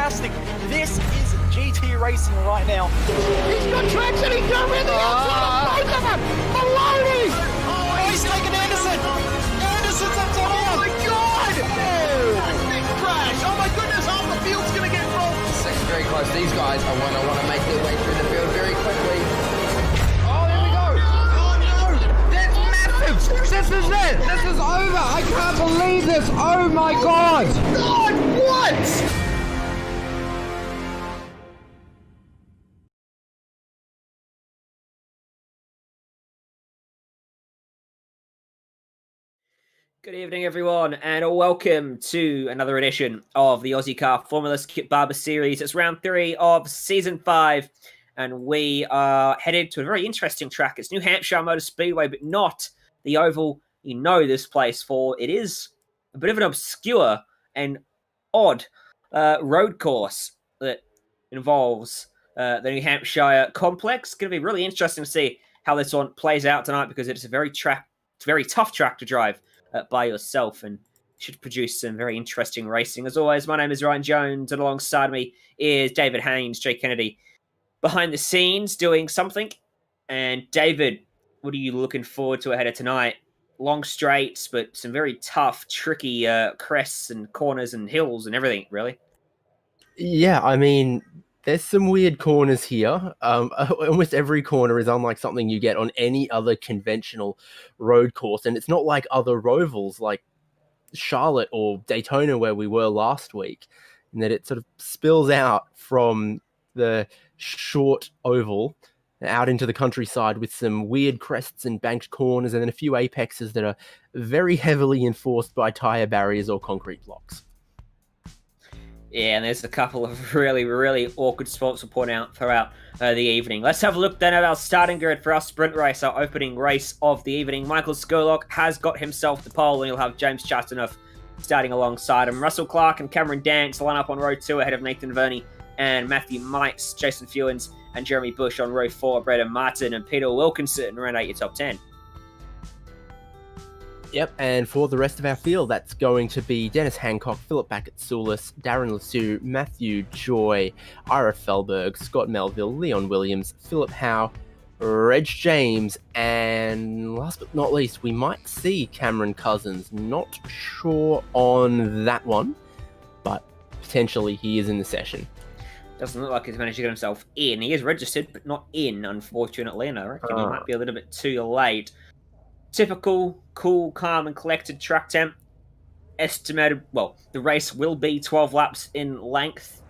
fantastic. This is GT racing right now. He's got traction, he's going around the outside of both of them! Maloney! Oh, he's taking Anderson! Anderson's up top! Oh my God! Big crash! Oh my goodness, half the field's going to get rolled! Second very close. These guys are want to make their way through the field very quickly. This is it! This is over! I can't believe this! Oh my God! God, what? Good evening, everyone, and welcome to another edition of the Ozicar Skip Barber Series. It's round 3 of Season 5, and we are headed to a very interesting track. It's New Hampshire Motor Speedway, but not the oval you know this place for. It is a bit of an obscure and odd road course that involves the New Hampshire complex. It's going to be really interesting to see how this one plays out tonight because it's a very tough track to drive by yourself and should produce some very interesting racing. As always, my name is Ryan Jones, and alongside me is David Haynes, Jay Kennedy, behind the scenes doing something. And David, what are you looking forward to ahead of tonight? Long straights, but some very tough, tricky crests and corners and hills and everything, really. Yeah, I mean, there's some weird corners here. Almost every corner is unlike something you get on any other conventional road course. And it's not like other rovals like Charlotte or Daytona where we were last week, in that it sort of spills out from the short oval out into the countryside with some weird crests and banked corners and then a few apexes that are very heavily enforced by tyre barriers or concrete blocks. Yeah, and there's a couple of really, really awkward spots to point out throughout the evening. Let's have a look then at our starting grid for our sprint race, our opening race of the evening. Michael Skurlock has got himself the pole, and he'll have James Chastaneuf starting alongside him. Russell Clark and Cameron Dance line up on row 2 ahead of Nathan Verney and Matthew Mites, Jason Fewens and Jeremy Bush on row 4, Braden Martin and Peter Wilkinson round out your top 10. Yep, and for the rest of our field, that's going to be Dennis Hancock, Philip Backett-Soulis, Darren Lasue, Matthew Joy, Ira Felberg, Scott Melville, Leon Williams, Philip Howe, Reg James, and last but not least, we might see Cameron Cousins. Not sure on that one, but potentially he is in the session. Doesn't look like he's managed to get himself in. He is registered, but not in, unfortunately, and I reckon he might be a little bit too late. Typical, cool, calm, and collected track temp. Estimated, well, the race will be 12 laps in length.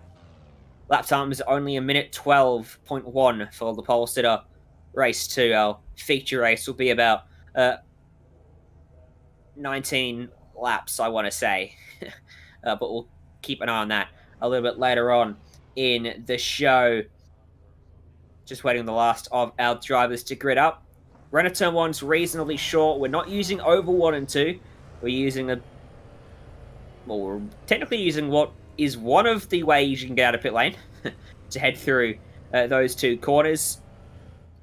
Lap time is only a minute 12.1 for the pole sitter. Race 2, our feature race, will be about 19 laps, I want to say. But we'll keep an eye on that a little bit later on in the show. Just waiting on the last of our drivers to grid up. Runner turn 1's reasonably short. We're not using oval 1 and 2. We're using we're technically using what is one of the ways you can get out of pit lane to head through those two corners.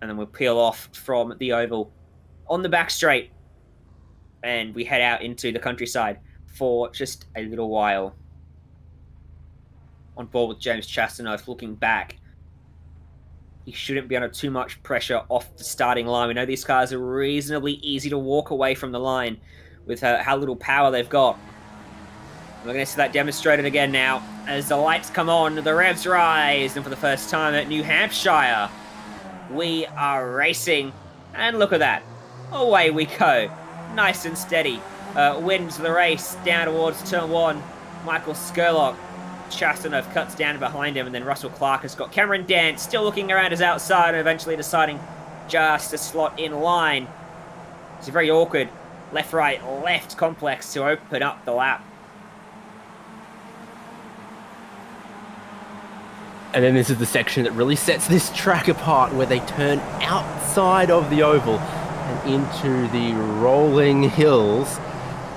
And then we'll peel off from the oval on the back straight. And we head out into the countryside for just a little while. On board with James Chastaneuf looking back. He shouldn't be under too much pressure off the starting line. We know these cars are reasonably easy to walk away from the line with how little power they've got. We're going to see that demonstrated again now. As the lights come on, the revs rise, and for the first time at New Hampshire, we are racing. And look at that. Away we go. Nice and steady. Wins the race down towards turn 1. Michael Skurlock. Chastaneuf cuts down behind him, and then Russell Clark has got Cameron Dance still looking around his outside and eventually deciding just to slot in line. It's a very awkward left-right left complex to open up the lap. And then this is the section that really sets this track apart, where they turn outside of the oval and into the rolling hills.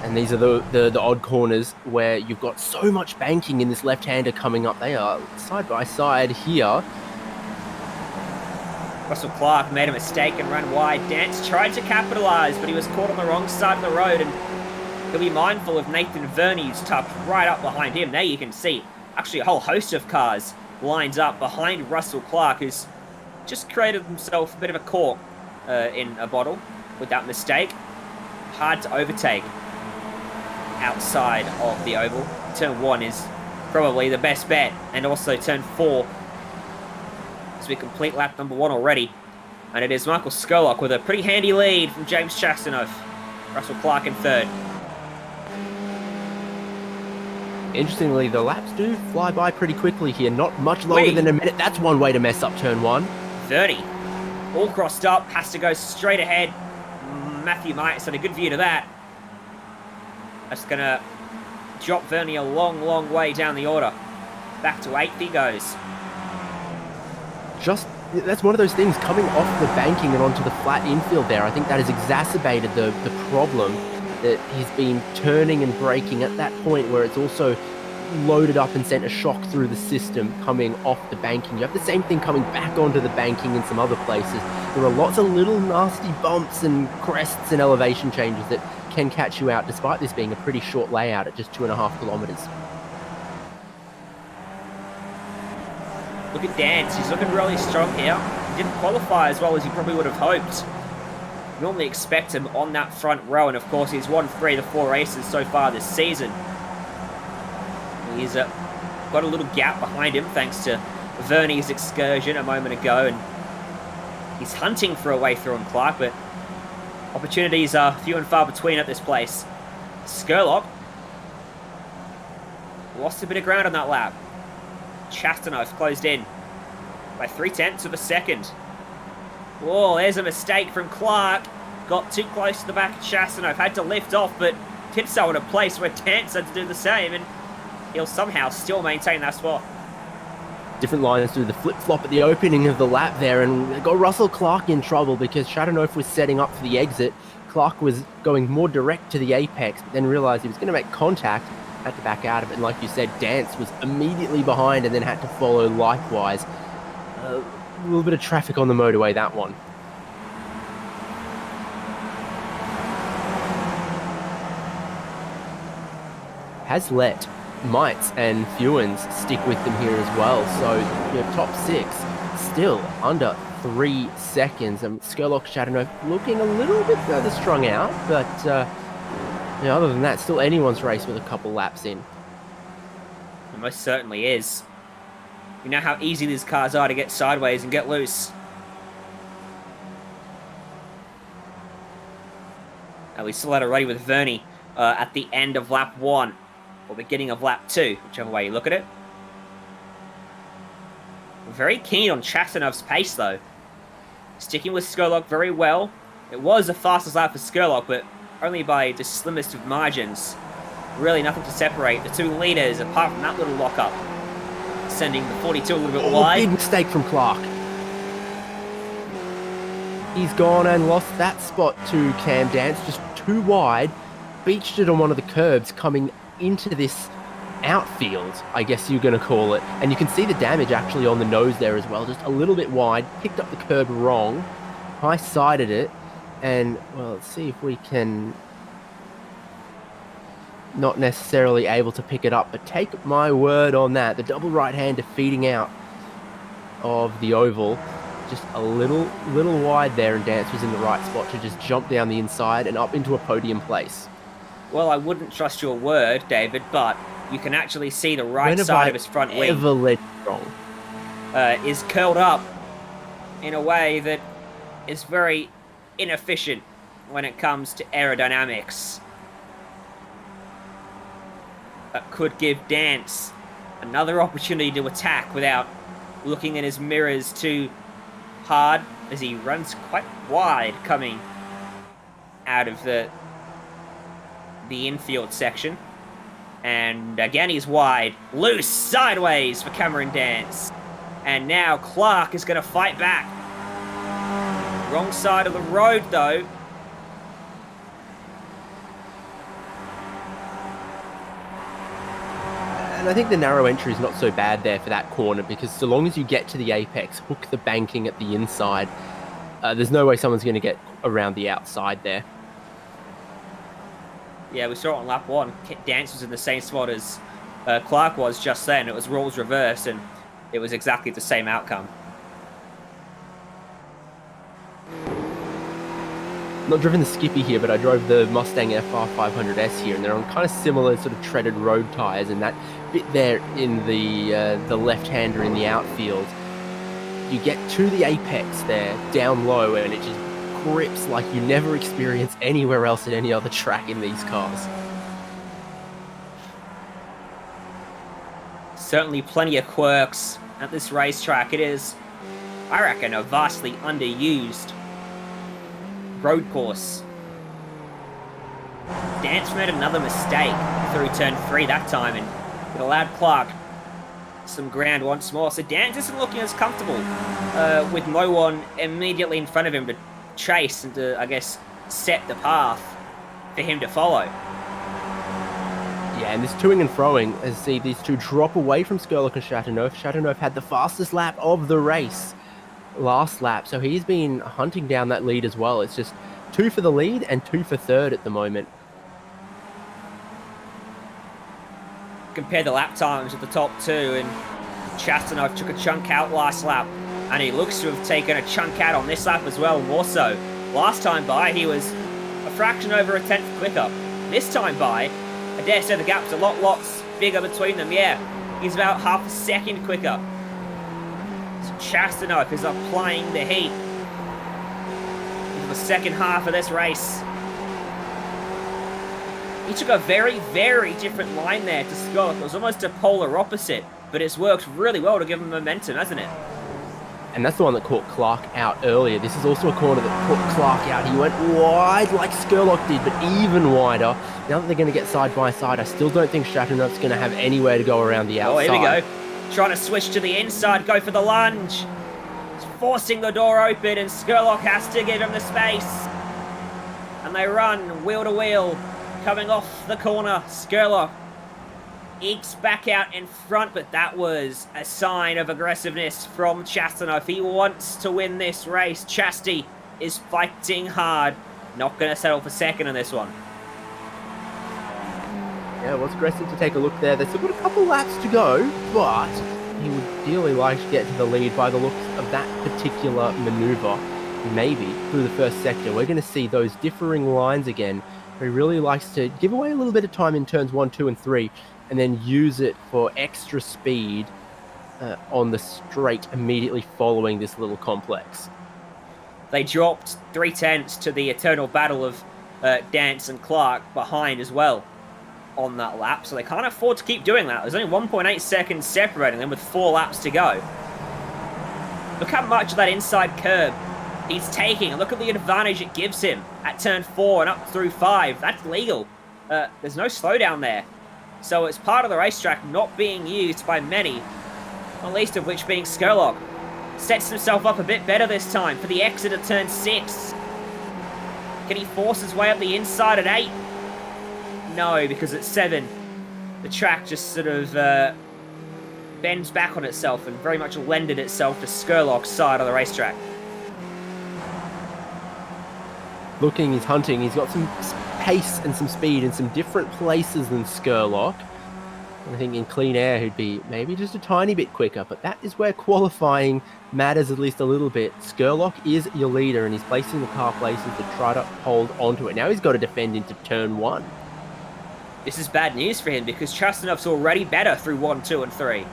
And these are the odd corners where you've got so much banking in this left-hander coming up. They are side by side here. Russell Clark made a mistake and ran wide. Dance tried to capitalise, but he was caught on the wrong side of the road, and he'll be mindful of Nathan Verney, who's tucked right up behind him. There you can see actually a whole host of cars lined up behind Russell Clark, who's just created himself a bit of a cork in a bottle with that mistake. Hard to overtake outside of the oval. Turn 1 is probably the best bet, and also turn 4 as we complete lap number 1 already. And it is Michael Skurlock with a pretty handy lead from James Chastanoff. Russell Clark in 3rd. Interestingly, the laps do fly by pretty quickly here. Not much longer than a minute. That's one way to mess up turn 1. 30. All crossed up. Has to go straight ahead. Matthew Mites had a good view to that. That's going to drop Vernie a long, long way down the order. Back to 8th he goes. That's one of those things, coming off the banking and onto the flat infield there. I think that has exacerbated the problem that he's been turning and braking at that point where it's also loaded up and sent a shock through the system coming off the banking. You have the same thing coming back onto the banking in some other places. There are lots of little nasty bumps and crests and elevation changes that can catch you out, despite this being a pretty short layout at just 2.5 kilometers. Look at Dance, he's looking really strong here. He didn't qualify as well as you probably would have hoped. You normally expect him on that front row, and of course he's won 3 of the 4 races so far this season. He's got a little gap behind him thanks to Vernie's excursion a moment ago, and he's hunting for a way through on Clark, but opportunities are few and far between at this place. Skurlock lost a bit of ground on that lap. Chastanoff closed in by 0.3 of a second. Whoa, there's a mistake from Clark. Got too close to the back of Chastanoff. Had to lift off, but did so in a place where Dance had to do the same, and he'll somehow still maintain that spot. Different lines through the flip-flop at the opening of the lap there, and it got Russell Clark in trouble because Chastanoff was setting up for the exit. Clark was going more direct to the apex, but then realized he was going to make contact, had to back out of it, and like you said, Dance was immediately behind and then had to follow likewise. A little bit of traffic on the motorway, that one. Has let Mites and Fewens stick with them here as well, so top 6 still under 3 seconds, and Skurlock Chastanoff looking a little bit further strung out, but other than that, still anyone's race with a couple laps in. It most certainly is. You know how easy these cars are to get sideways and get loose. And we still had a ready with Vernie at the end of lap 1, or beginning of lap 2, whichever way you look at it. Very keen on Chastanoff's pace, though. Sticking with Skurlock very well. It was the fastest lap for Skurlock, but only by the slimmest of margins. Really nothing to separate the 2 leaders, apart from that little lock-up. Sending the 42 a little bit wide. Big mistake from Clark. He's gone and lost that spot to Cam Dance, just too wide. Beached it on one of the curbs coming into this outfield, I guess you're going to call it. And you can see the damage actually on the nose there as well, just a little bit wide. Picked up the curb wrong. High-sided it. And, well, let's see if we can... Not necessarily able to pick it up, but take my word on that. The double right-hander feeding out of the oval. Just a little wide there, and Dance was in the right spot to just jump down the inside and up into a podium place. Well, I wouldn't trust your word, David, but you can actually see the right side of his front wing ever led wrong? Is curled up in a way that is very inefficient when it comes to aerodynamics. That could give Dance another opportunity to attack without looking in his mirrors too hard, as he runs quite wide coming out of the infield section. And again, he's wide. Loose, sideways for Cameron Dance. And now Clark is going to fight back. Wrong side of the road, though. And I think the narrow entry is not so bad there for that corner, because so long as you get to the apex, hook the banking at the inside, there's no way someone's going to get around the outside there. Yeah, we saw it on lap 1. Dance was in the same spot as Clark was just then. It was roles reversed, and it was exactly the same outcome. Not driven the Skippy here, but I drove the Mustang FR 500S here, and they're on kind of similar sort of treaded road tyres, and that bit there in the left-hander in the outfield, you get to the apex there, down low, and it just grips like you never experience anywhere else at any other track in these cars. Certainly plenty of quirks at this racetrack. It is, I reckon, a vastly underused road course. Dance made another mistake through turn 3 that time, and it allowed Clark some ground once more. So Dance isn't looking as comfortable with no one immediately in front of him to chase and to, I guess, set the path for him to follow. Yeah, and this toing and froing, as see these two drop away from Skurlock and Chateauneuf. Chateauneuf had the fastest lap of the race last lap, so he's been hunting down that lead as well. It's just 2 for the lead and 2 for third at the moment. Compare the lap times at the top 2, and Chateauneuf took a chunk out last lap, and he looks to have taken a chunk out on this lap as well, more so. Last time by, he was a fraction over a tenth quicker. This time by, I dare say the gap's a lots bigger between them. Yeah, he's about half a second quicker. So Chateauneuf is applying the heat into the second half of this race. He took a very, very different line there to Scott. It was almost a polar opposite, but it's worked really well to give him momentum, hasn't it? And that's the one that caught Clark out earlier. This is also a corner that caught Clark out. He went wide like Skurlock did, but even wider. Now that they're going to get side by side, I still don't think Chateauneuf's going to have anywhere to go around the outside. Oh, here we go. Trying to switch to the inside, go for the lunge. He's forcing the door open, and Skurlock has to give him the space. And they run wheel to wheel, coming off the corner. Skurlock ekes back out in front, but that was a sign of aggressiveness from Chateauneuf. He wants to win this race. Chasty is fighting hard. Not going to settle for second in this one. Yeah, it was aggressive to take a look there. They've still got a couple laps to go, but he would ideally like to get to the lead by the looks of that particular manoeuvre. Maybe through the first sector, we're going to see those differing lines again. He really likes to give away a little bit of time in turns 1, 2, and 3, and then use it for extra speed on the straight immediately following this little complex. They dropped 3 tenths to the eternal battle of Dance and Clark behind as well on that lap, so they can't afford to keep doing that. There's only 1.8 seconds separating them with 4 laps to go. Look how much of that inside curb he's taking, and look at the advantage it gives him at turn 4 and up through 5. That's legal. There's no slowdown there. So it's part of the racetrack not being used by many, not least of which being Skurlock. Sets himself up a bit better this time for the exit at turn 6. Can he force his way up the inside at 8? No, because at 7, the track just sort of bends back on itself and very much lended itself to Skurlock's side of the racetrack. Looking, he's hunting, he's got some pace and some speed in some different places than Skurlock. And I think in clean air he'd be maybe just a tiny bit quicker, but that is where qualifying matters at least a little bit. Skurlock is your leader, and he's placing the car places to try to hold onto it. Now he's got to defend into turn 1. This is bad news for him because Chasteneuf's already better through 1, 2, and 3.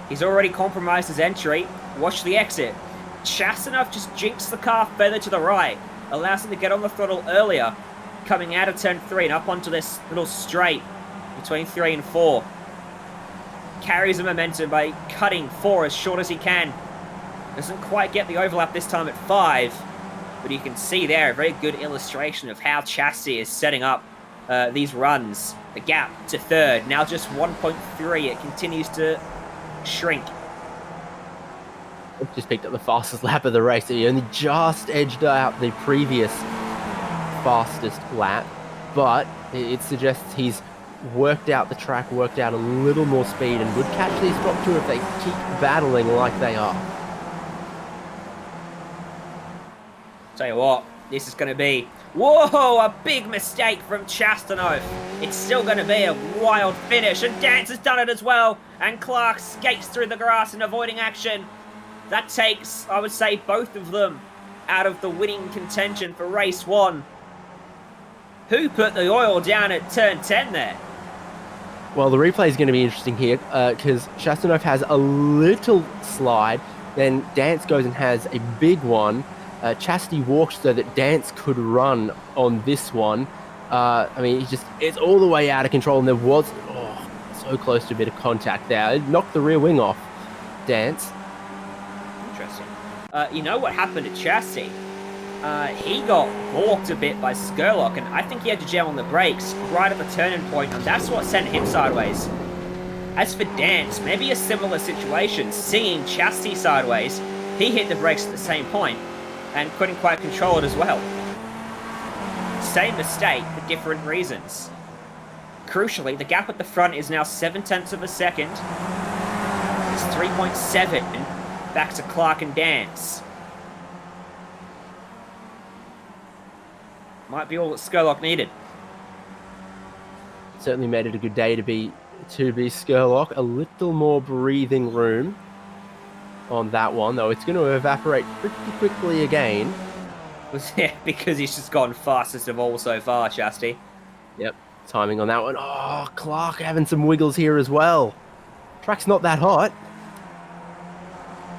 He's already compromised his entry. Watch the exit. Chasteneuf just jinks the car further to the right, allows him to get on the throttle earlier, coming out of turn 3 and up onto this little straight between 3 and 4. Carries the momentum by cutting 4 as short as he can. Doesn't quite get the overlap this time at 5, but you can see there a very good illustration of how Chassis is setting up these runs. The gap to third, now just 1.3. It continues to shrink. Just picked up the fastest lap of the race. He only just edged out the previous fastest lap, but it suggests he's worked out the track, worked out a little more speed, and would catch these top 2 if they keep battling like they are. Tell you what, this is going to be Whoa, a big mistake from Chastanoff. It's still going to be a wild finish, and Dance has done it as well. And Clark skates through the grass and avoiding action. That takes, I would say, both of them out of the winning contention for race 1. Who put the oil down at turn 10 there? Well, the replay is going to be interesting here because Chastanoff has a little slide, then Dance goes and has a big one. Chastity walked so that Dance could run on this one. I mean, it's all the way out of control, and there was so close to a bit of contact there. It knocked the rear wing off Dance. Interesting. You know what happened to Chastity? He got balked a bit by Skurlock, and I think he had to jam on the brakes right at the turning point, and that's what sent him sideways. As for Dance, maybe a similar situation, singing Chastity sideways. He hit the brakes at the same point and couldn't quite control it as well. Same mistake for different reasons. Crucially, the gap at the front is now 0.7 of a second. It's 3.7 back to Clark and Dance. Might be all that Skurlock needed. Certainly made it a good day to be Skurlock. A little more breathing room on that one, though it's going to evaporate pretty quickly again. Yeah, because he's just gone fastest of all so far, Chastity. Yep, timing on that one. Oh, Clark having some wiggles here as well. Track's not that hot.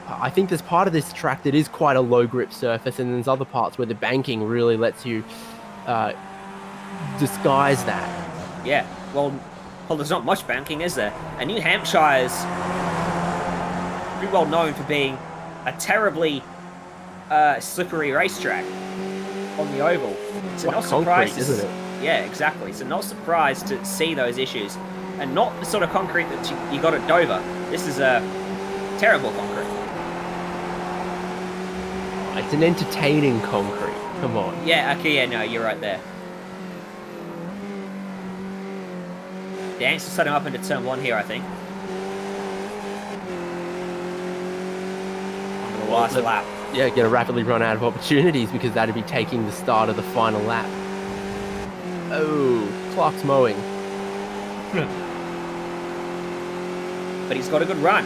I think there's part of this track that is quite a low grip surface, and there's other parts where the banking really lets you disguise that. Yeah, well, there's not much banking, is there? And New Hampshire's pretty well known for being a terribly slippery racetrack on the oval. So not surprised, isn't it? Yeah, exactly. So not surprised to see those issues, and not the sort of concrete that you got at Dover. This is a terrible concrete. It's an entertaining concrete. Come on. Yeah. Okay. Yeah. No, you're right there. Dance will set him up into turn 1 here, I think. On the last lap. Yeah, going to rapidly run out of opportunities because that'd be taking the start of the final lap. Oh, Clark's mowing. But he's got a good run.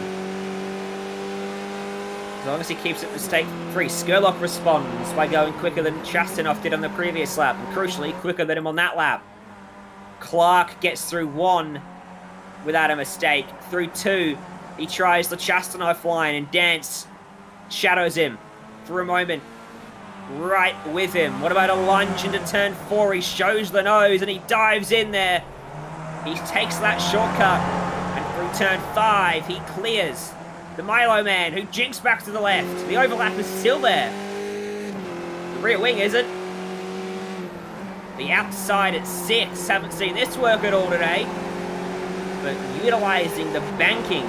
As long as he keeps it mistake-free. Skurlock responds by going quicker than Chastanoff did on the previous lap, and crucially, quicker than him on that lap. Clark gets through 1 without a mistake. Through 2, he tries the Chastanoff line, and Dance shadows him for a moment. Right with him. What about a lunge into turn 4? He shows the nose, and he dives in there. He takes that shortcut, and through turn 5, he clears the Milo man, who jinks back to the left. The overlap is still there. The rear wing isn't. The outside at 6. Haven't seen this work at all today. But utilising the banking,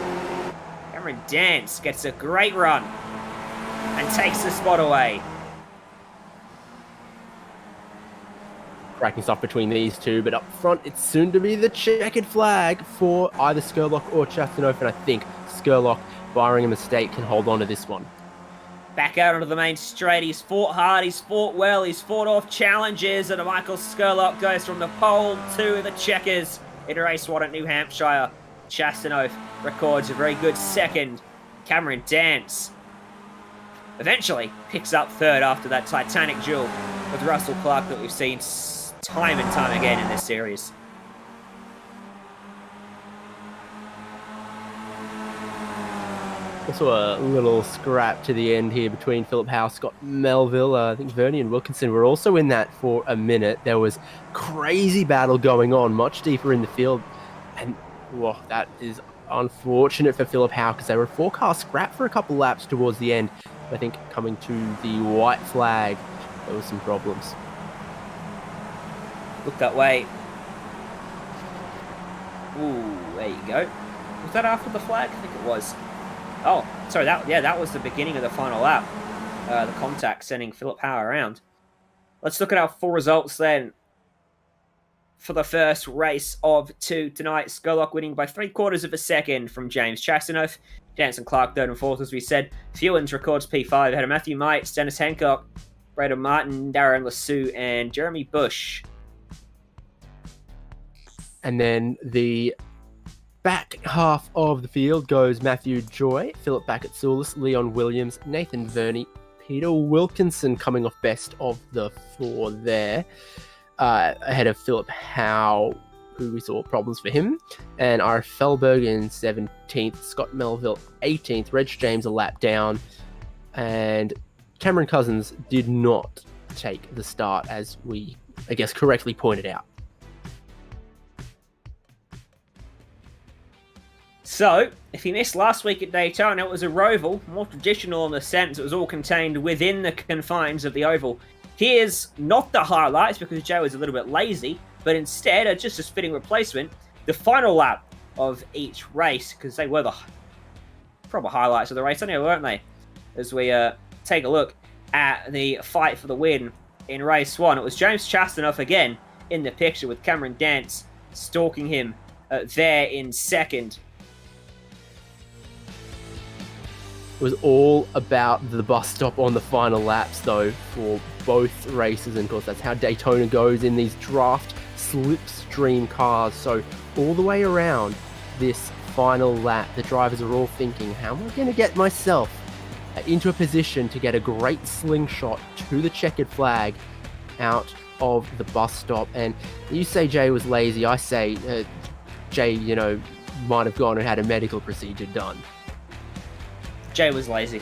Cameron Dance gets a great run and takes the spot away. Cracking stuff between these two, but up front, it's soon to be the checkered flag for either Skurlock or Chastanoff, and I think Skurlock, barring a mistake, can hold on to this one. Back out onto the main straight. He's fought hard, he's fought well, he's fought off challenges, and Michael Skurlock goes from the pole to the checkers in race 1 at New Hampshire. Chastanoff records a very good second. Cameron Dance eventually picks up 3rd after that titanic duel with Russell Clark that we've seen time and time again in this series. Also a little scrap to the end here between Philip Howe, Scott Melville. I think Vernie and Wilkinson were also in that for a minute. There was crazy battle going on much deeper in the field. And well, that is unfortunate for Philip Howe because they were forecast scrap for a couple laps towards the end. I think coming to the white flag, there was some problems. Look that way. Ooh, there you go. Was that after the flag? I think it was. Oh, sorry, that was the beginning of the final lap. The contact sending Philip Howe around. Let's look at our full results then. For the first race of 2 tonight, Skurlock winning by 3/4 of a second from James Chastanoff. Dance and Clark 3rd and 4th, as we said. Fewens records P5 ahead of Matthew Mites, Dennis Hancock Braden Martin, Darren Lassou, and Jeremy Bush. And then the back half of the field goes Matthew Joy, Philip Backett-Soulis, Leon Williams, Nathan Verney, Peter Wilkinson coming off best of the 4 there, ahead of Philip Howe, who we saw problems for him, and R. Felberg in 17th, Scott Melville 18th, Reg James a lap down, and Cameron Cousins did not take the start, as we, I guess, correctly pointed out. So, if you missed last week at Daytona, it was a Roval, more traditional in the sense it was all contained within the confines of the oval. Here's not the highlights, because Joe was a little bit lazy, but instead, just a fitting replacement, the final lap of each race, because they were the proper highlights of the race, anyway, weren't they? As we take a look at the fight for the win in race 1. It was James Chastanoff again in the picture, with Cameron Dance stalking him there in second. It was all about the bus stop on the final laps, though, for both races, and of course that's how Daytona goes in these draft slipstream cars. So all the way around this final lap, the drivers are all thinking, how am I going to get myself into a position to get a great slingshot to the checkered flag out of the bus stop? And you say Jay was lazy, I say Jay, might have gone and had a medical procedure done. Jay was lazy.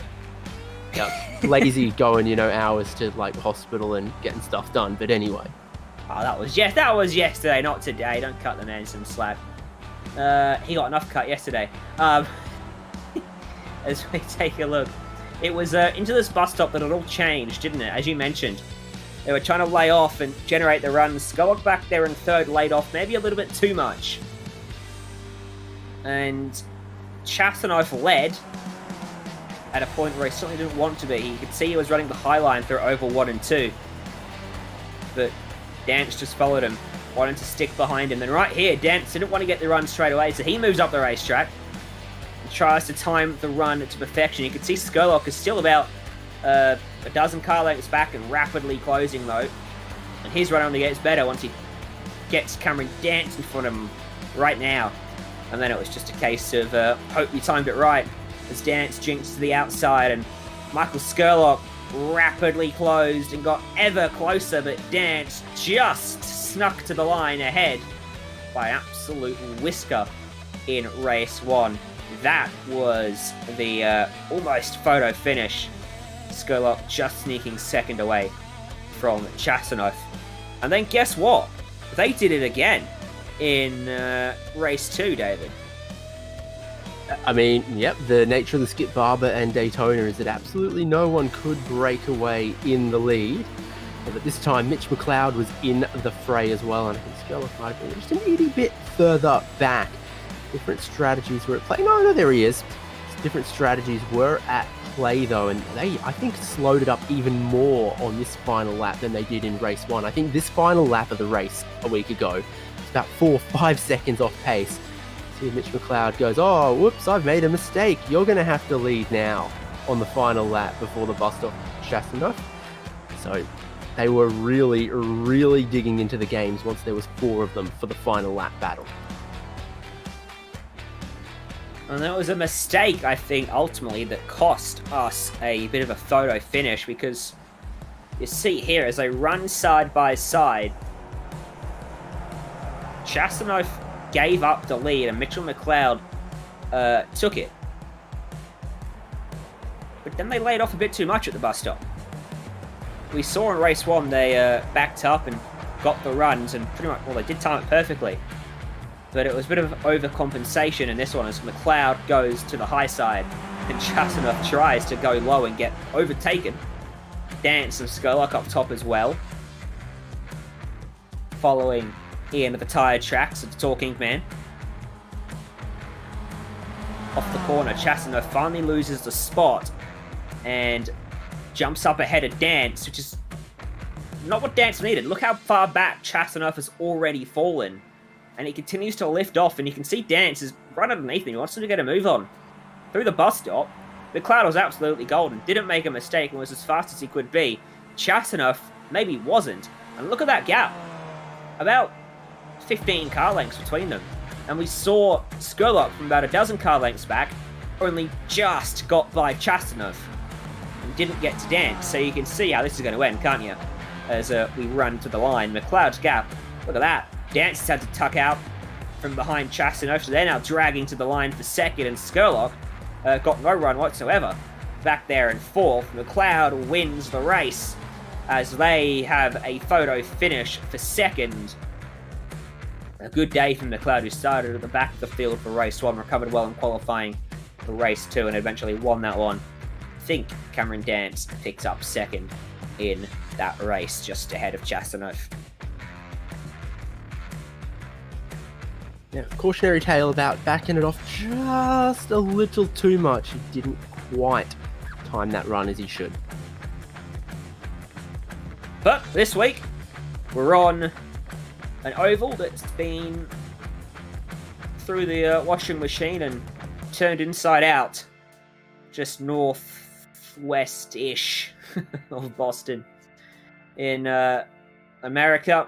Yeah, lazy going, hours to hospital and getting stuff done. But anyway. Oh, that was yesterday, not today. Don't cut the man some slack. He got enough cut yesterday. As we take a look, it was into this bus stop that it all changed, didn't it? As you mentioned, they were trying to lay off and generate the runs. Go back there in third, laid off maybe a little bit too much, and Chastanoff led at a point where he certainly didn't want to be. You could see he was running the high line through oval 1 and 2. But Dance just followed him, wanted to stick behind him. Then right here, Dance didn't want to get the run straight away, so he moves up the racetrack and tries to time the run to perfection. You can see Skurlock is still about a dozen car lengths back and rapidly closing, though. And his run only gets better once he gets Cameron Dance in front of him right now. And then it was just a case of hope you timed it right, as Dance jinxed to the outside, and Michael Skurlock rapidly closed and got ever closer, but Dance just snuck to the line ahead by an absolute whisker in race 1. That was the almost photo finish. Skurlock just sneaking second away from Chastanoff. And then guess what? They did it again in race 2, David. I mean, yep, the nature of the Skip Barber and Daytona is that absolutely no one could break away in the lead. But this time, Mitch McLeod was in the fray as well, and I think Skurlock might have been just a itty bit further back. Different strategies were at play. No, there he is. Different strategies were at play, though, and they, I think, slowed it up even more on this final lap than they did in race 1. I think this final lap of the race a week ago was about 4 or 5 seconds off pace. See, Mitch McLeod goes, oh, whoops, I've made a mistake. You're going to have to lead now on the final lap before the bus stop Chastanoff. So they were really, really digging into the games once there was 4 of them for the final lap battle. And that was a mistake, I think, ultimately, that cost us a bit of a photo finish, because you see here, as they run side by side, Chastanoff gave up the lead and Mitchell McLeod took it. But then they laid off a bit too much at the bus stop. We saw in race 1 they backed up and got the runs, and pretty much, well, they did time it perfectly. But it was a bit of overcompensation in this one, as McLeod goes to the high side and Chastanoff tries to go low and get overtaken. Dance and Skurlock up top as well, following Ian at the tyre tracks of the Talking Man. Off the corner, Chastanoff finally loses the spot and jumps up ahead of Dance, which is not what Dance needed. Look how far back Chastanoff has already fallen. And he continues to lift off, and you can see Dance is right underneath him. He wants him to get a move on. Through the bus stop, McLeod was absolutely golden. Didn't make a mistake and was as fast as he could be. Chastanuff maybe wasn't. And look at that gap. About 15 car lengths between them. And we saw Skurlock from about a dozen car lengths back only just got by Chastanuff and didn't get to Dance. So you can see how this is going to end, can't you? As we run to the line. McLeod's gap, look at that. Dance has had to tuck out from behind Chastanuff, so they're now dragging to the line for second, and Skurlock got no run whatsoever. Back there in fourth, McLeod wins the race as they have a photo finish for second. A good day from McLeod, who started at the back of the field for race one, recovered well in qualifying for race two, and eventually won that one. I think Cameron Dance picks up second in that race, just ahead of Chastanuff. Yeah, cautionary tale about backing it off just a little too much. He didn't quite time that run as he should. But this week, we're on an oval that's been through the washing machine and turned inside out, just northwest-ish of Boston in America.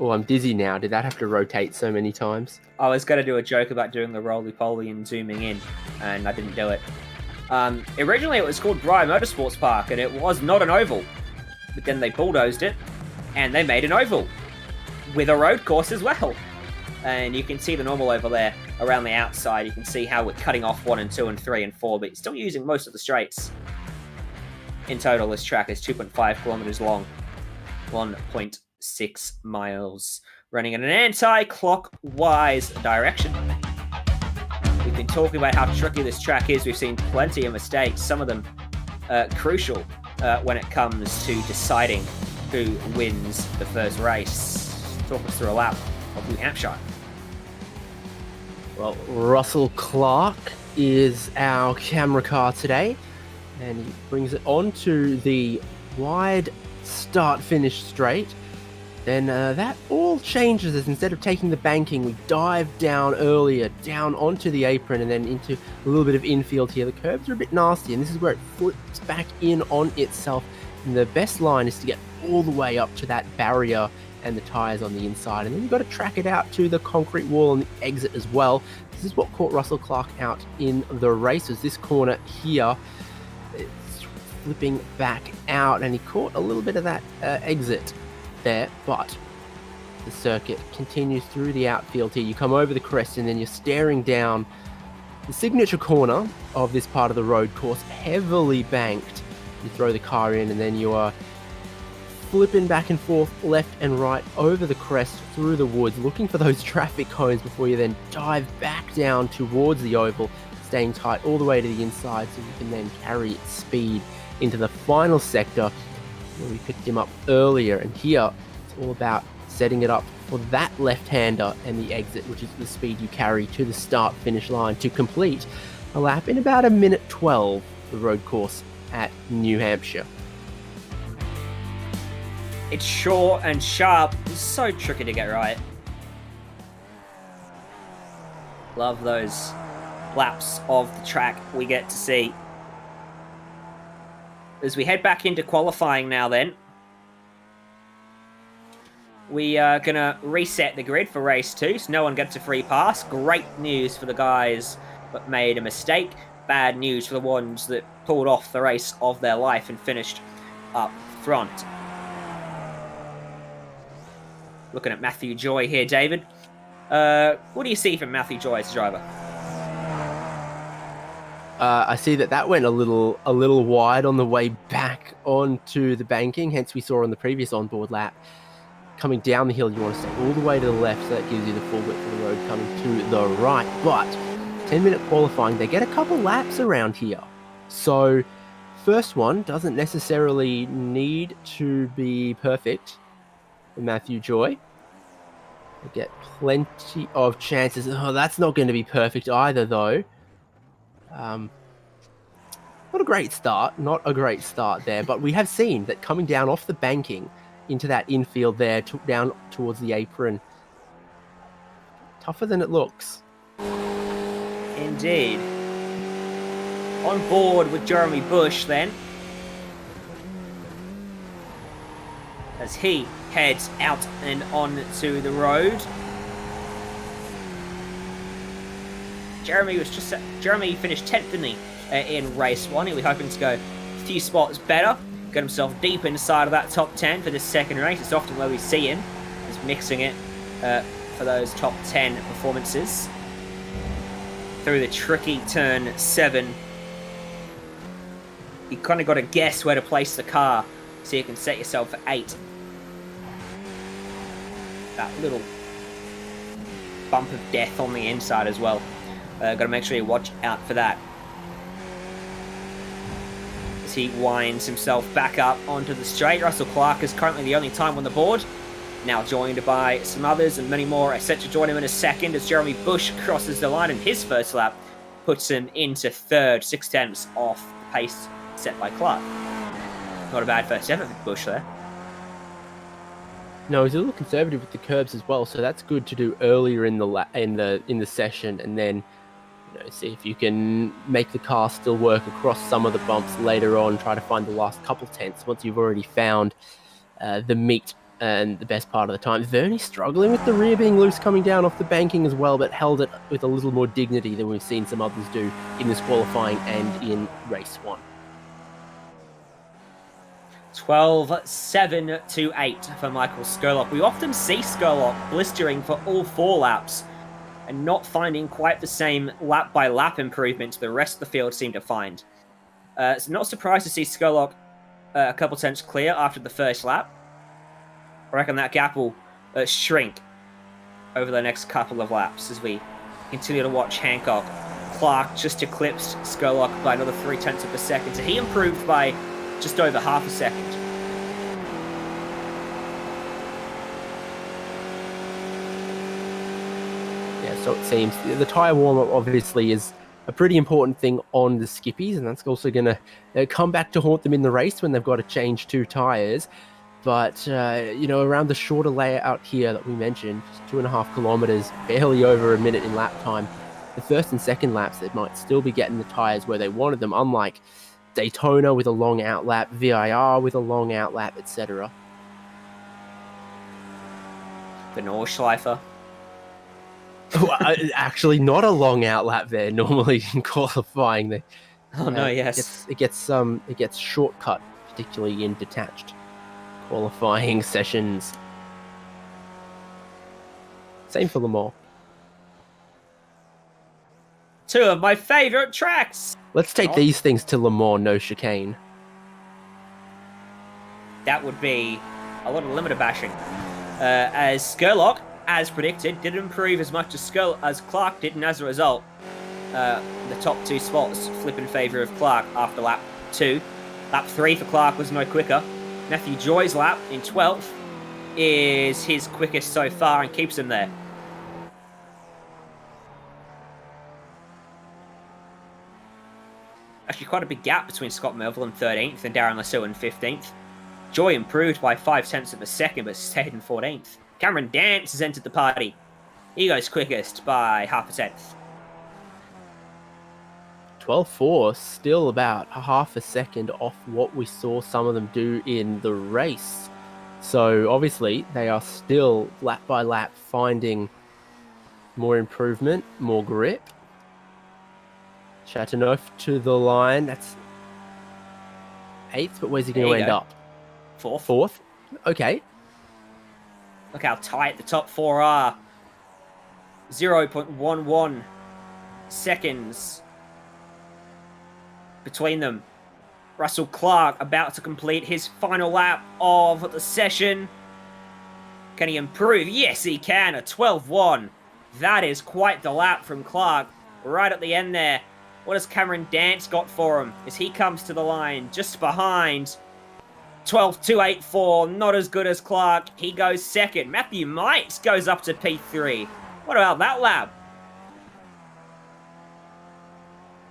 Oh, I'm dizzy now. Did that have to rotate so many times? I was going to do a joke about doing the roly-poly and zooming in, and I didn't do it. Originally, it was called Briar Motorsports Park, and it was not an oval. But then they bulldozed it, and they made an oval with a road course as well. And you can see the normal oval there around the outside. You can see how we're cutting off 1 and 2 and 3 and 4, but still using most of the straights. In total, this track is 2.5 kilometers long, 1.6 miles, running in an anti-clockwise direction. We've been talking about how tricky this track is. We've seen plenty of mistakes, some of them crucial when it comes to deciding who wins the first race. Talk us through a lap of New Hampshire. Well, Russell Clark is our camera car today, and he brings it onto the wide start-finish straight. Then that all changes as instead of taking the banking, we dive down earlier, down onto the apron and then into a little bit of infield here. The curbs are a bit nasty, and this is where it flips back in on itself. And the best line is to get all the way up to that barrier and the tyres on the inside. And then you've got to track it out to the concrete wall and the exit as well. This is what caught Russell Clark out in the race, was this corner here. It's flipping back out, and he caught a little bit of that exit there, but the circuit continues through the outfield here. You come over the crest and then you're staring down the signature corner of this part of the road course, heavily banked. You throw the car in and then you are flipping back and forth left and right over the crest through the woods, looking for those traffic cones before you then dive back down towards the oval, staying tight all the way to the inside so you can then carry speed into the final sector where we picked him up earlier. And here it's all about setting it up for that left-hander and the exit, which is the speed you carry to the start finish line to complete a lap in about a minute 12, the road course at New Hampshire. It's short and sharp. It's so tricky to get right. Love those laps of the track we get to see. As we head back into qualifying now then, we are going to reset the grid for race 2, so no one gets a free pass. Great news for the guys that made a mistake. Bad news for the ones that pulled off the race of their life and finished up front. Looking at Matthew Joy here, David. What do you see from Matthew Joy as a driver? I see that went a little wide on the way back onto the banking, hence we saw on the previous onboard lap. Coming down the hill, you want to stay all the way to the left, so that gives you the full width of the road coming to the right. But 10-minute qualifying, they get a couple laps around here. So first one doesn't necessarily need to be perfect for Matthew Joy. They get plenty of chances. Oh, that's not going to be perfect either, though. Not a great start there, but we have seen that coming down off the banking into that infield there, down towards the apron, tougher than it looks. Indeed. on board with Jeremy Bush then, as he heads out and onto the road. Jeremy finished 10th, didn't he, in race 1. He was hoping to go a few spots better, get himself deep inside of that top 10 for this second race. It's often where we see him, is mixing it for those top 10 performances. Through the tricky turn 7, you kind of got to guess where to place the car so you can set yourself for 8. That little bump of death on the inside as well. Got to make sure you watch out for that. As he winds himself back up onto the straight, Russell Clark is currently the only time on the board. Now joined by some others and many more are set to join him in a second as Jeremy Bush crosses the line in his first lap, puts him into 3rd, 6 tenths off the pace set by Clark. Not a bad first effort for Bush there. No, he's a little conservative with the curbs as well, so that's good to do earlier in the session, and then see if you can make the car still work across some of the bumps later on. Try to find the last couple tenths once you've already found the meat and the best part of the time. Vernie struggling with the rear being loose coming down off the banking as well, but held it with a little more dignity than we've seen some others do in this qualifying and in race 1. 12-7 to 8 for Michael Skurlock. We often see Skurlock blistering for all 4 laps and not finding quite the same lap-by-lap improvement the rest of the field seem to find. So not surprised to see Skurlock a couple tenths clear after the first lap. I reckon that gap will shrink over the next couple of laps as we continue to watch Hancock. Clark just eclipsed Skurlock by another 3 tenths of a second, so he improved by just over half a second. Yeah, so it seems the tyre warm-up obviously is a pretty important thing on the skippies, and that's also going to come back to haunt them in the race when they've got to change 2 tyres. But, around the shorter layout here that we mentioned, just 2.5 kilometres, barely over a minute in lap time, the first and second laps, they might still be getting the tyres where they wanted them, unlike Daytona with a long outlap, VIR with a long outlap, etc. The Nordschleifer. Actually, not a long outlap there. Normally in qualifying, Oh no, yes, it gets shortcut, particularly in detached qualifying sessions. Same for Le Mans. 2 of my favourite tracks. Let's take these things to Le Mans, no chicane. That would be a lot of limiter bashing. As Skurlock, as predicted, didn't improve as much as Clark did, and as a result, the top 2 spots flip in favour of Clark after lap 2. Lap 3 for Clark was no quicker. Matthew Joy's lap in 12th is his quickest so far and keeps him there. Actually, quite a big gap between Scott Melville in 13th and Darren Lasseau in 15th. Joy improved by 5 tenths of a second, but stayed in 14th. Cameron Dance has entered the party. He goes quickest by half a tenth. 12.4, still about half a second off what we saw some of them do in the race. So obviously they are still lap by lap finding more improvement, more grip. Chateauneuf to the line. That's 8th, but where's he going to end up? 4th. 4th? Okay. Look how tight the top 4 are. 0.11 seconds between them. Russell Clark about to complete his final lap of the session. Can he improve? Yes, he can. A 12.1. That is quite the lap from Clark right at the end there. What has Cameron Dance got for him as he comes to the line just behind? 12.284, not as good as Clark. He goes second. Matthew Mites goes up to P3. What about that lap?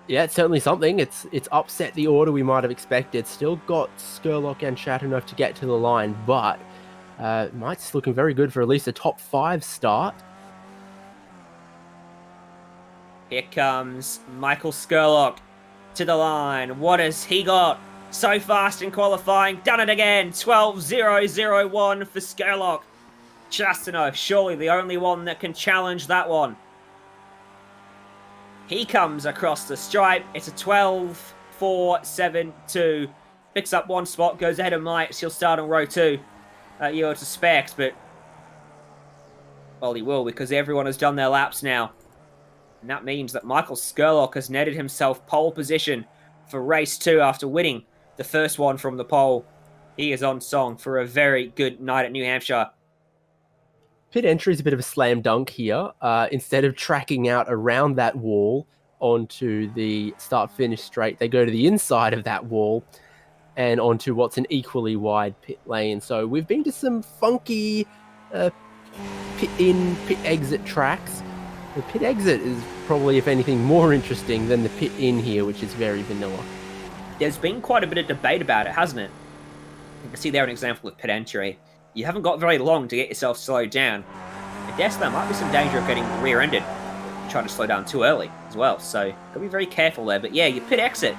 Yeah, it's certainly something. It's upset the order we might have expected. Still got Skurlock and Chateauneuf to get to the line, but Mites looking very good for at least a top 5 start. Here comes Michael Skurlock to the line. What has he got? So fast in qualifying. Done it again. 12.001 for Skerlock. Chastano, surely the only one that can challenge that one. He comes across the stripe. It's a 12.472. Picks up one spot, goes ahead of Mites. He'll start on row 2. You would suspect, but... well, he will, because everyone has done their laps now. And that means that Michael Skerlock has netted himself pole position for race 2 after winning the first one from the pole. He is on song for a very good night at New Hampshire. Pit entry is a bit of a slam dunk here. Instead of tracking out around that wall onto the start-finish straight, they go to the inside of that wall and onto what's an equally wide pit lane. So we've been to some funky pit in, pit exit tracks. The pit exit is probably, if anything, more interesting than the pit in here, which is very vanilla. There's been quite a bit of debate about it, hasn't it? You can see there an example of pit entry. You haven't got very long to get yourself slowed down. I guess there might be some danger of getting rear-ended, trying to slow down too early as well, so gotta be very careful there. But yeah, your pit exit,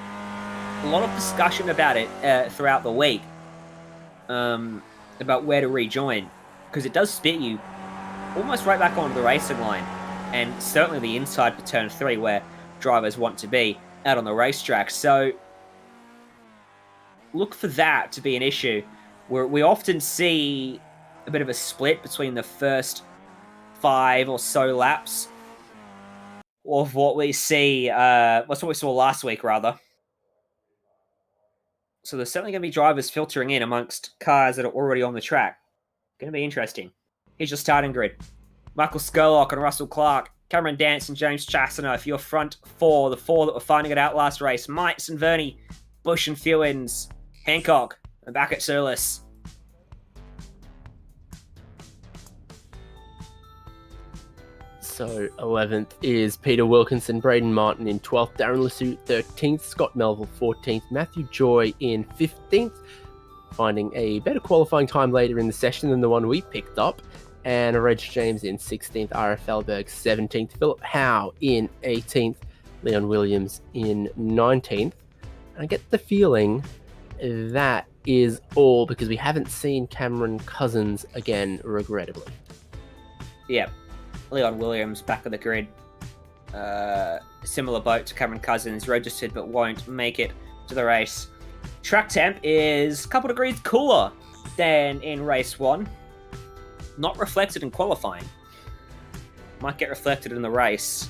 a lot of discussion about it throughout the week, about where to rejoin, because it does spit you almost right back onto the racing line, and certainly the inside for turn 3 where drivers want to be out on the racetrack. So look for that to be an issue, where we often see a bit of a split between the first 5 or so laps of what we see. That's what we saw last week, rather. So there's certainly going to be drivers filtering in amongst cars that are already on the track. Going to be interesting. Here's your starting grid. Michael Skerlock and Russell Clark, Cameron Dance and James Chastano for your front 4, the 4 that were finding it out last race. Mites and Verney, Bush and Fewins, Hancock, and back at Surlis. So 11th is Peter Wilkinson, Braden Martin in 12th, Darren Lassu 13th, Scott Melville 14th, Matthew Joy in 15th, finding a better qualifying time later in the session than the one we picked up, and Reg James in 16th, RF Elberg 17th, Philip Howe in 18th, Leon Williams in 19th. And I get the feeling that is all, because we haven't seen Cameron Cousins again, regrettably. Yeah. Leon Williams back on the grid. Similar boat to Cameron Cousins, registered but won't make it to the race. Track temp is a couple degrees cooler than in race 1. Not reflected in qualifying. Might get reflected in the race.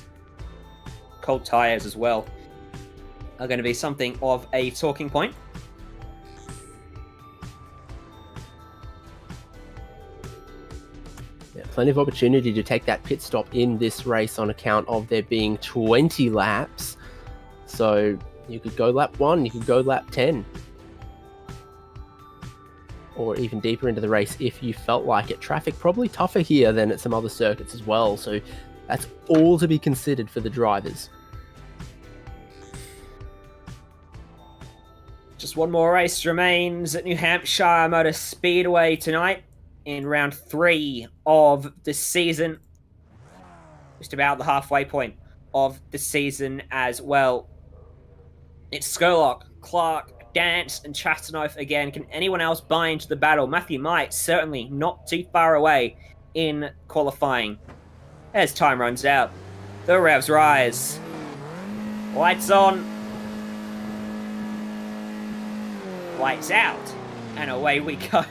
Cold tyres as well are going to be something of a talking point. Plenty of opportunity to take that pit stop in this race on account of there being 20 laps. So you could go lap 1, you could go lap 10. Or even deeper into the race if you felt like it. Traffic probably tougher here than at some other circuits as well. So that's all to be considered for the drivers. Just one more race remains at New Hampshire Motor Speedway tonight, in round 3 of the season. Just about the halfway point of the season as well. It's Skerlock, Clark, Dance, and Chastanoff again. Can anyone else buy into the battle? Matthew Might certainly not too far away in qualifying. As time runs out, the revs rise. Lights on. Lights out. And away we go.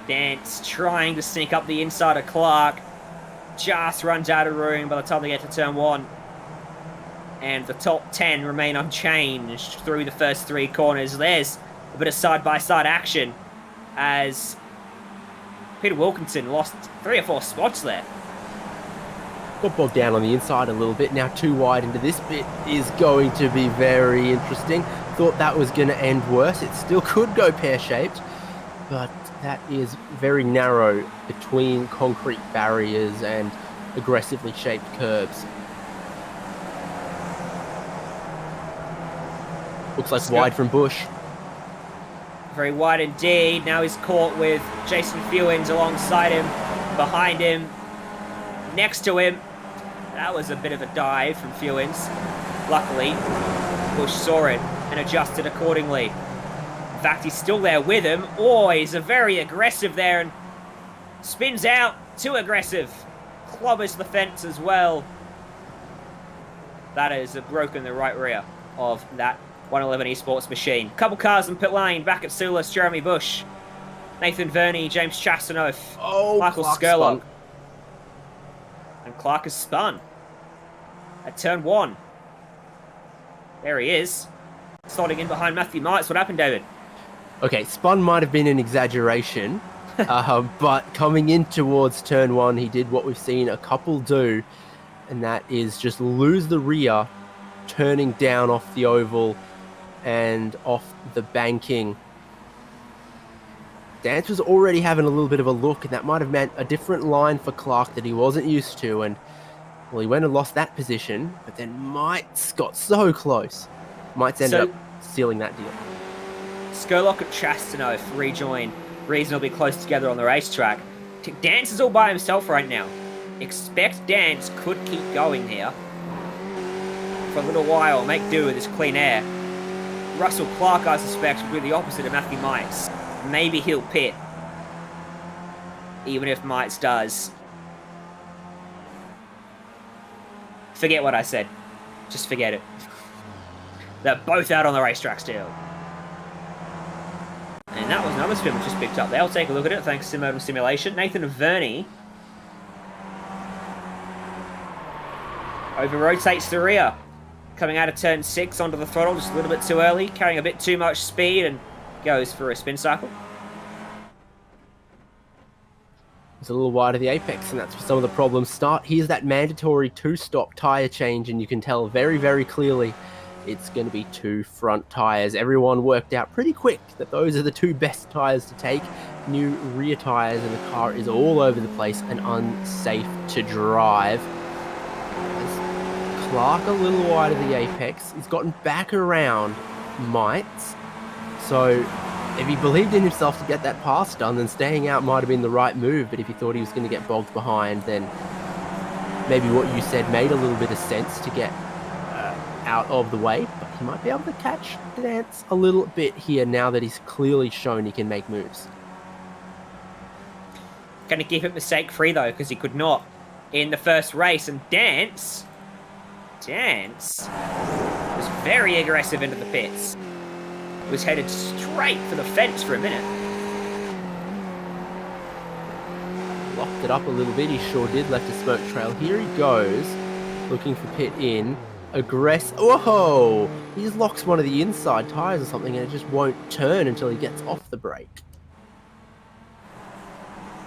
Dance trying to sneak up the inside of Clark. Just runs out of room by the time they get to turn 1. And the top 10 remain unchanged through the first 3 corners. There's a bit of side-by-side action as Peter Wilkinson lost 3 or 4 spots there. Got bogged down on the inside a little bit. Now too wide into this bit is going to be very interesting. Thought that was going to end worse. It still could go pear-shaped, but that is very narrow between concrete barriers and aggressively shaped curbs. Looks like wide from Bush. Very wide indeed. Now he's caught with Jason Fewins alongside him. behind him, next to him. That was a bit of a dive from Fewins. Luckily, Bush saw it and adjusted accordingly. In fact, he's still there with him. Oh, he's a very aggressive there and spins out. Too aggressive. Clobbers the fence as well. That has broken the right rear of that 111 Esports machine. Couple cars in pit lane. Back at Sulis, Jeremy Bush, Nathan Verney, James Chastanoff, Michael Skurlock. And Clark has spun at turn 1. There he is. Slotting in behind Matthew Mites. What happened, David? Okay, spun might have been an exaggeration, but coming in towards turn 1, he did what we've seen a couple do, and that is just lose the rear, turning down off the oval and off the banking. Dance was already having a little bit of a look, and that might have meant a different line for Clark that he wasn't used to, and well, he went and lost that position, but then Mites got so close. Mites ended up sealing that deal. Skurlock and Chastanoff rejoin reasonably close together on the racetrack. Dance is all by himself right now. Expect Dance could keep going here for a little while, make do with his clean air. Russell Clark, I suspect, will be the opposite of Matthew Mites. Maybe he'll pit, even if Mites does. Forget what I said. Just forget it. They're both out on the racetrack still. And that was another spin which just picked up there. I'll take a look at it. Thanks to Modem Simulation. Nathan Verney over-rotates the rear. Coming out of turn 6 onto the throttle just a little bit too early. Carrying a bit too much speed and goes for a spin cycle. It's a little wide of the apex, and that's where some of the problems start. Here's that mandatory 2-stop tyre change, and you can tell very, very clearly it's going to be 2 front tyres. Everyone worked out pretty quick that those are the 2 best tyres to take. New rear tyres, and the car is all over the place and unsafe to drive. As Clark a little wide of the apex. He's gotten back around Mites. So if he believed in himself to get that pass done, then staying out might have been the right move. But if he thought he was going to get bogged behind, then maybe what you said made a little bit of sense to get out of the way. But he might be able to catch Dance a little bit here now that he's clearly shown he can make moves. Going to keep it mistake-free, though, because he could not in the first race. And Dance was very aggressive into the pits. Was headed straight for the fence for a minute. Locked it up a little bit, he sure did, left a smoke trail. Here he goes, looking for pit in. Whoa! He just locks one of the inside tyres or something and it just won't turn until he gets off the brake.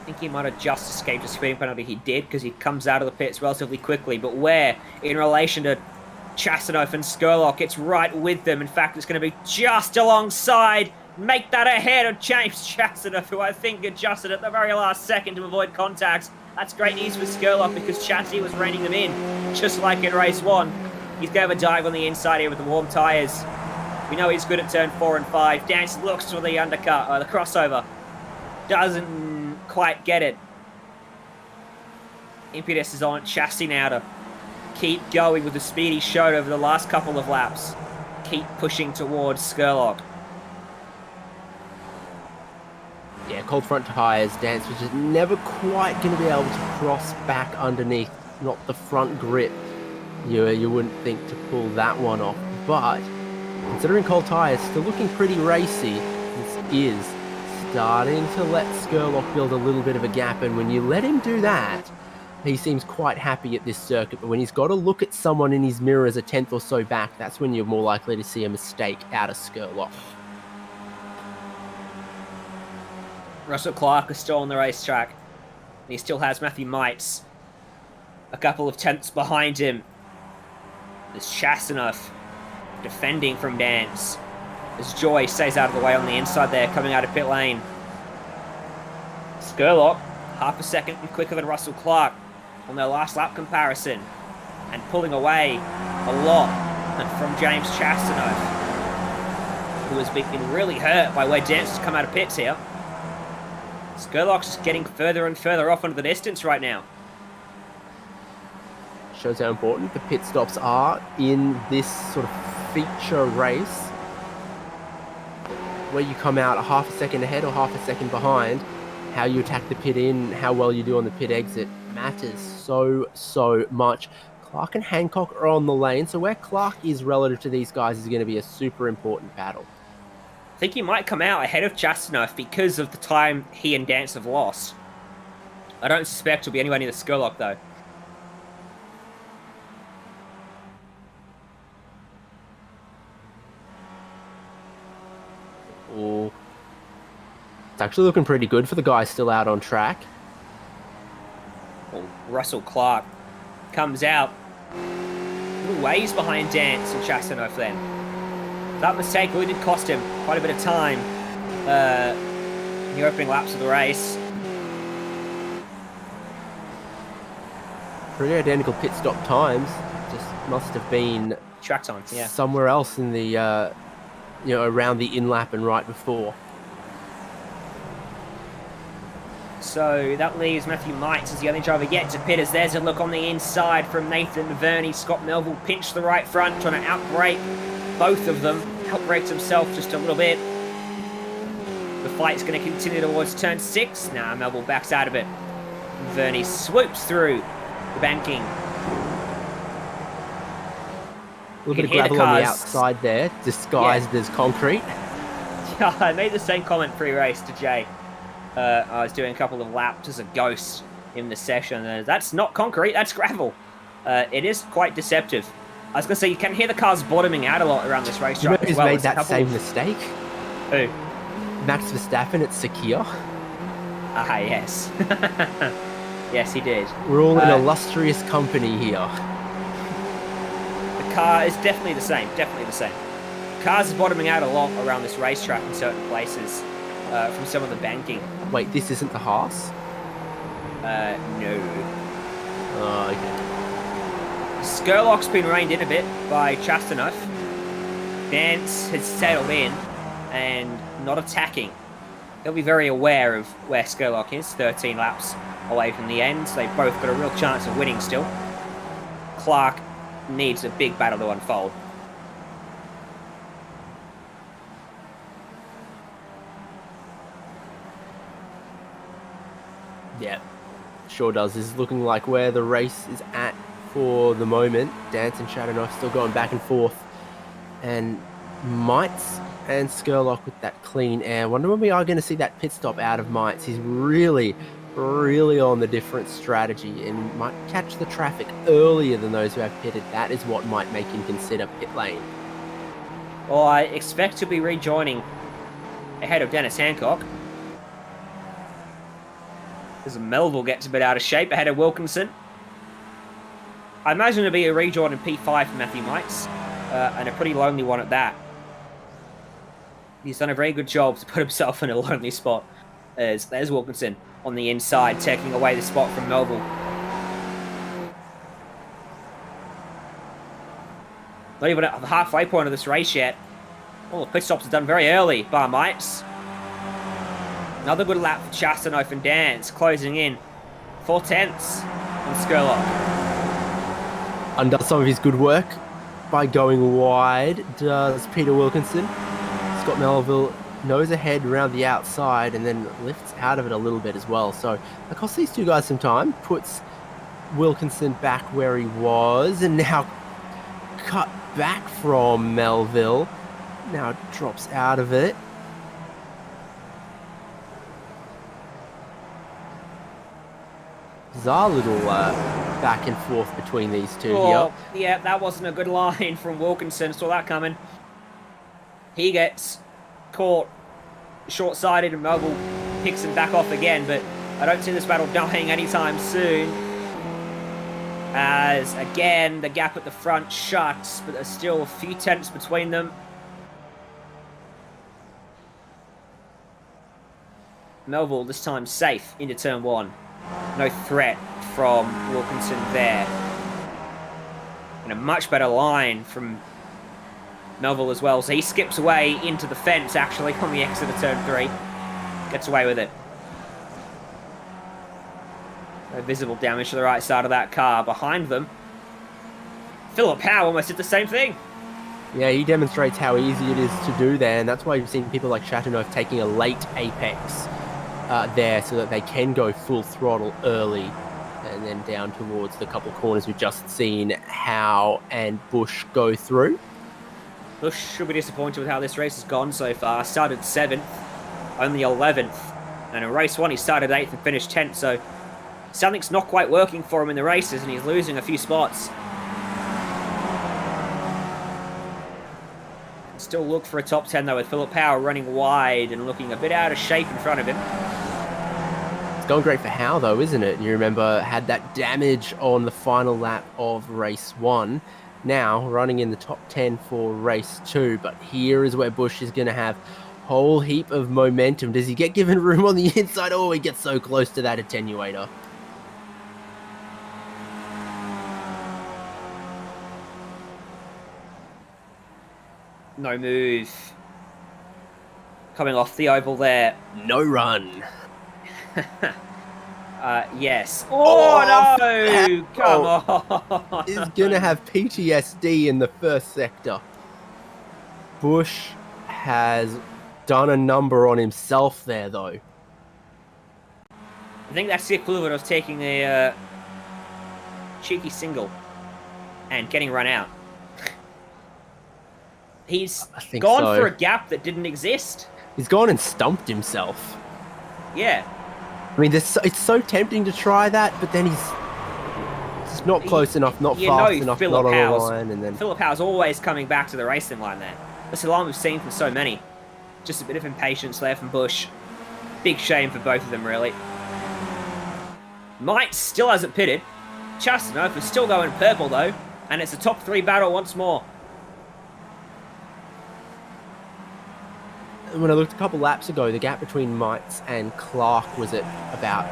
I think he might have just escaped a speeding penalty. He did, because he comes out of the pits relatively quickly. But where, in relation to Chastanoff and Skurlock, it's right with them. In fact, it's going to be just alongside. Make that ahead of James Chastanoff, who I think adjusted at the very last second to avoid contact. That's great news for Skurlock, because Chassis was reining them in, just like in race 1. He's going to have a dive on the inside here with the warm tyres. We know he's good at turn 4 and 5. Dance looks for the undercut, the crossover. Doesn't quite get it. Impetus is on Chassis now to keep going with the speed he showed over the last couple of laps. Keep pushing towards Skurlock. Yeah, cold front tyres. Dance was just never quite going to be able to cross back underneath. Not the front grip. You wouldn't think to pull that one off. But considering cold tyres, still looking pretty racy. This is starting to let Skurlock build a little bit of a gap. And when you let him do that, he seems quite happy at this circuit. But when he's got to look at someone in his mirror as a 10th or so back, that's when you're more likely to see a mistake out of Skurlock. Russell Clark is still on the racetrack. And he still has Matthew Mites a couple of tenths behind him. There's Chastanoff defending from Dance. As Joy stays out of the way on the inside there, coming out of pit lane. Skurlock, half a second quicker than Russell Clark on their last lap comparison. And pulling away a lot from James Chastanoff, who has been really hurt by where Dance has come out of pits here. Skurlock's just getting further and further off into the distance right now. Shows how important the pit stops are in this sort of feature race, where you come out a half a second ahead or half a second behind. How you attack the pit in, how well you do on the pit exit matters so much. Clark and Hancock are on the lane, so where Clark is relative to these guys is going to be a super important battle. I think he might come out ahead of Chastanov because of the time he and Dance have lost. I don't suspect he'll be anywhere near the Skurlock, though. Oh, it's actually looking pretty good for the guys still out on track. Well, Russell Clark comes out a little ways behind Dance and Chastanov then. That mistake really did cost him quite a bit of time in the opening laps of the race. Pretty identical pit stop times. Just must have been Track times, yeah. somewhere else in the, around the in-lap and right before. So that leaves Matthew Mites as the only driver yet to pit, as there's a look on the inside from Nathan Verney. Scott Melville pinched the right front, trying to outbrake both of them. Outbrakes himself just a little bit. The fight's going to continue towards turn 6. Now Melville backs out of it. Verney swoops through the banking. A little bit of gravel on the outside there, disguised as concrete. Yeah, I made the same comment pre-race to Jay. I was doing a couple of laps as a ghost in the session. That's not concrete, that's gravel. It is quite deceptive. I was going to say, you can hear the cars bottoming out a lot around this racetrack as well. Who's made that same mistake? Who? Max Verstappen at Sakir. Ah, yes. Yes, he did. We're all in illustrious company here. The car is definitely the same, Cars are bottoming out a lot around this racetrack in certain places from some of the banking. Wait, this isn't the Haas? No. Oh, okay. Skurlock's been reined in a bit by Chastanov. Dance has settled in and not attacking. He'll be very aware of where Skurlock is, 13 laps away from the end. So they've both got a real chance of winning still. Clark needs a big battle to unfold. Yeah, sure does. This is looking like where the race is at for the moment. Dance and Chastanov still going back and forth. And Mites and Skurlock with that clean air. Wonder when we are going to see that pit stop out of Mites. He's really on the different strategy and might catch the traffic earlier than those who have pitted. That is what might make him consider pit lane. Well, I expect to be rejoining ahead of Dennis Hancock. As Melville gets a bit out of shape ahead of Wilkinson. I imagine it'll be a rejoin in P5 for Matthew Mites, and a pretty lonely one at that. He's done a very good job to put himself in a lonely spot. There's Wilkinson on the inside, taking away the spot from Melville. Not even at the halfway point of this race yet. All the pit stops are done very early by Mites. Another good lap for Chastanov and Dance, closing in 4/10 on Skurlock. Undoes some of his good work by going wide, does Peter Wilkinson. Scott Melville nose ahead around the outside and then lifts out of it a little bit as well. So that costs these two guys some time, puts Wilkinson back where he was, and now cut back from Melville. Now drops out of it. Bizarre little back and forth between these two here. Yeah, that wasn't a good line from Wilkinson. Saw that coming. He gets caught short-sighted and Melville picks him back off again, but I don't see this battle dying anytime soon. As, again, the gap at the front shuts, but there's still a few tenths between them. Melville this time safe into turn 1. No threat from Wilkinson there. And a much better line from Melville as well. So he skips away into the fence, actually, on the exit of turn 3. Gets away with it. No visible damage to the right side of that car. Behind them, Philip Howe almost did the same thing. Yeah, he demonstrates how easy it is to do there, and that's why you've seen people like Chateauneuf taking a late apex there so that they can go full throttle early and then down towards the couple corners we've just seen Howe and Bush go through. Bush should be disappointed with how this race has gone so far. Started 7th, only 11th. And in race 1, he started 8th and finished 10th, so something's not quite working for him in the races, and he's losing a few spots. Still look for a top 10, though, with Philip Howe running wide and looking a bit out of shape in front of him. It's going great for Howe, though, isn't it? You remember, had that damage on the final lap of race 1. Now, running in the top 10 for race 2, but here is where Bush is going to have a whole heap of momentum. Does he get given room on the inside? Oh, he gets so close to that attenuator. No move. Coming off the oval there. No run. Yes. Oh, no! Come on! Is going to have PTSD in the first sector. Bush has done a number on himself there, though. I think that's the equivalent of taking a cheeky single and getting run out. He's gone for a gap that didn't exist. He's gone and stumped himself. Yeah. I mean, it's so tempting to try that, but then he's just not close enough, not fast enough, not on the line. And then Philip Howe's always coming back to the racing line there. That's the line we've seen from so many. Just a bit of impatience there from Bush. Big shame for both of them, really. Might still hasn't pitted. Chasteneuf is still going purple, though. And it's a top 3 battle once more. When I looked a couple laps ago, the gap between Mites and Clark was at about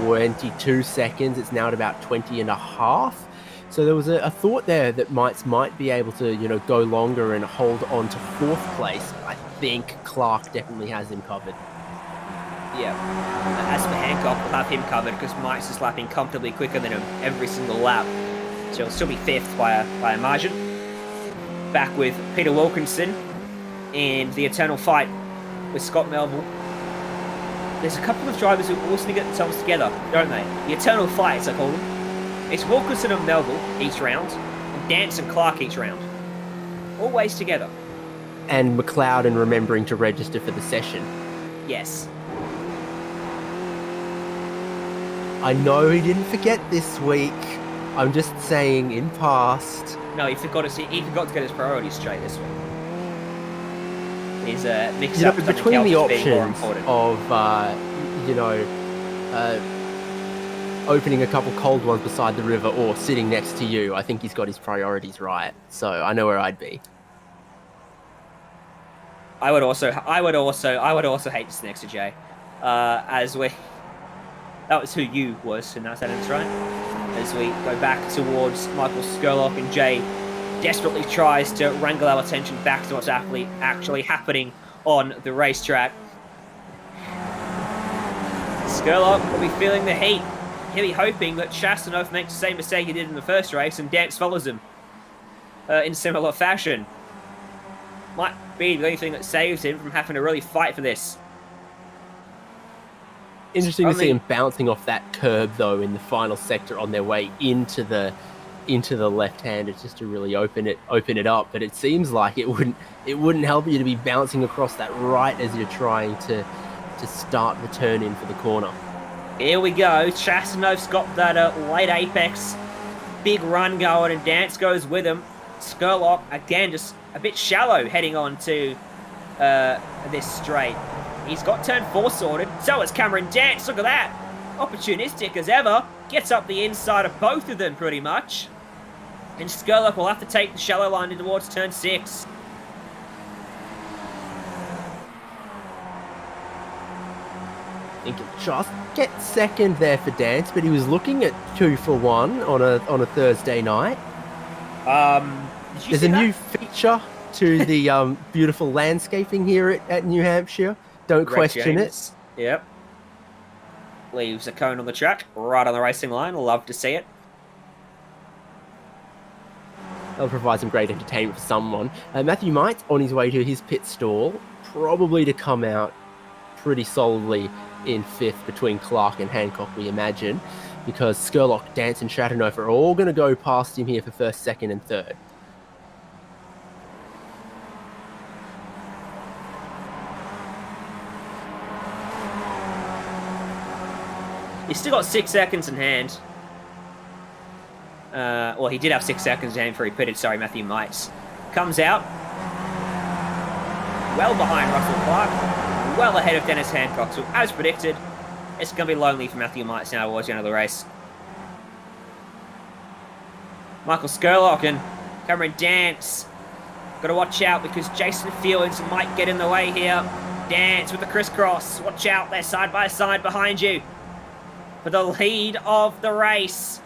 22 seconds. It's now at about 20 and a half. So there was a thought there that Mites might be able to, you know, go longer and hold on to 4th place. I think Clark definitely has him covered. Yeah. As for Hancock, we'll have him covered because Mites is lapping comfortably quicker than him every single lap. So he'll still be 5th by a margin. Back with Peter Wilkinson in the eternal fight with Scott Melville. There's a couple of drivers who also need to get themselves together, don't they? The eternal fights, I call them. It's Wilkinson and Melville each round, and Dance and Clark each round. Always together. And McLeod and remembering to register for the session. Yes. I know he didn't forget this week. I'm just saying in past. No, he forgot to get his priorities straight this week. He's mixed up between the options of opening a couple cold ones beside the river or sitting next to you. I think he's got his priorities right. So I know where I'd be. I would also hate to sit next to Jay, that was who you was in that sentence, right? As we go back towards Michael Skurlock, and Jay desperately tries to wrangle our attention back to what's actually happening on the racetrack. Skurlock will be feeling the heat. He'll be hoping that Chasteneuf makes the same mistake he did in the first race and Dance follows him in similar fashion. Might be the only thing that saves him from having to really fight for this. Interesting to see him bouncing off that curb, though, in the final sector on their way into the left-hander, just to really open it up. But it seems like it wouldn't help you to be bouncing across that right as you're trying to start the turn in for the corner. Here we go. Chasteneuf's got that late apex, big run going, and Dance goes with him. Skurlock again just a bit shallow heading on to this straight. He's got turn 4 sorted. So is Cameron Dance. Look at that. Opportunistic as ever. Gets up the inside of both of them pretty much. And Skurlock will have to take the shallow line in towards turn 6. I think he'll just get second there for Dance, but he was looking at 2 for 1 on a Thursday night. There's a new feature to the beautiful landscaping here at New Hampshire. Don't question it. Yep. leaves a cone on the track, right on the racing line. Love to see it. That'll provide some great entertainment for someone. Matthew Mites on his way to his pit stall, probably to come out pretty solidly in 5th between Clark and Hancock, we imagine, because Skurlock, Dance, and Chateauneuf are all going to go past him here for 1st, 2nd, and 3rd. He's still got 6 seconds in hand. Well, he did have 6 seconds in hand before he pitted. Sorry, Matthew Mites. Comes out. Well behind Russell Clark. Well ahead of Dennis Hancock. So, as predicted, it's going to be lonely for Matthew Mites now towards the end of the race. Michael Skurlock and Cameron Dance. Got to watch out because Jason Fields might get in the way here. Dance with the crisscross. Watch out, they're side by side behind you. For the lead of the race.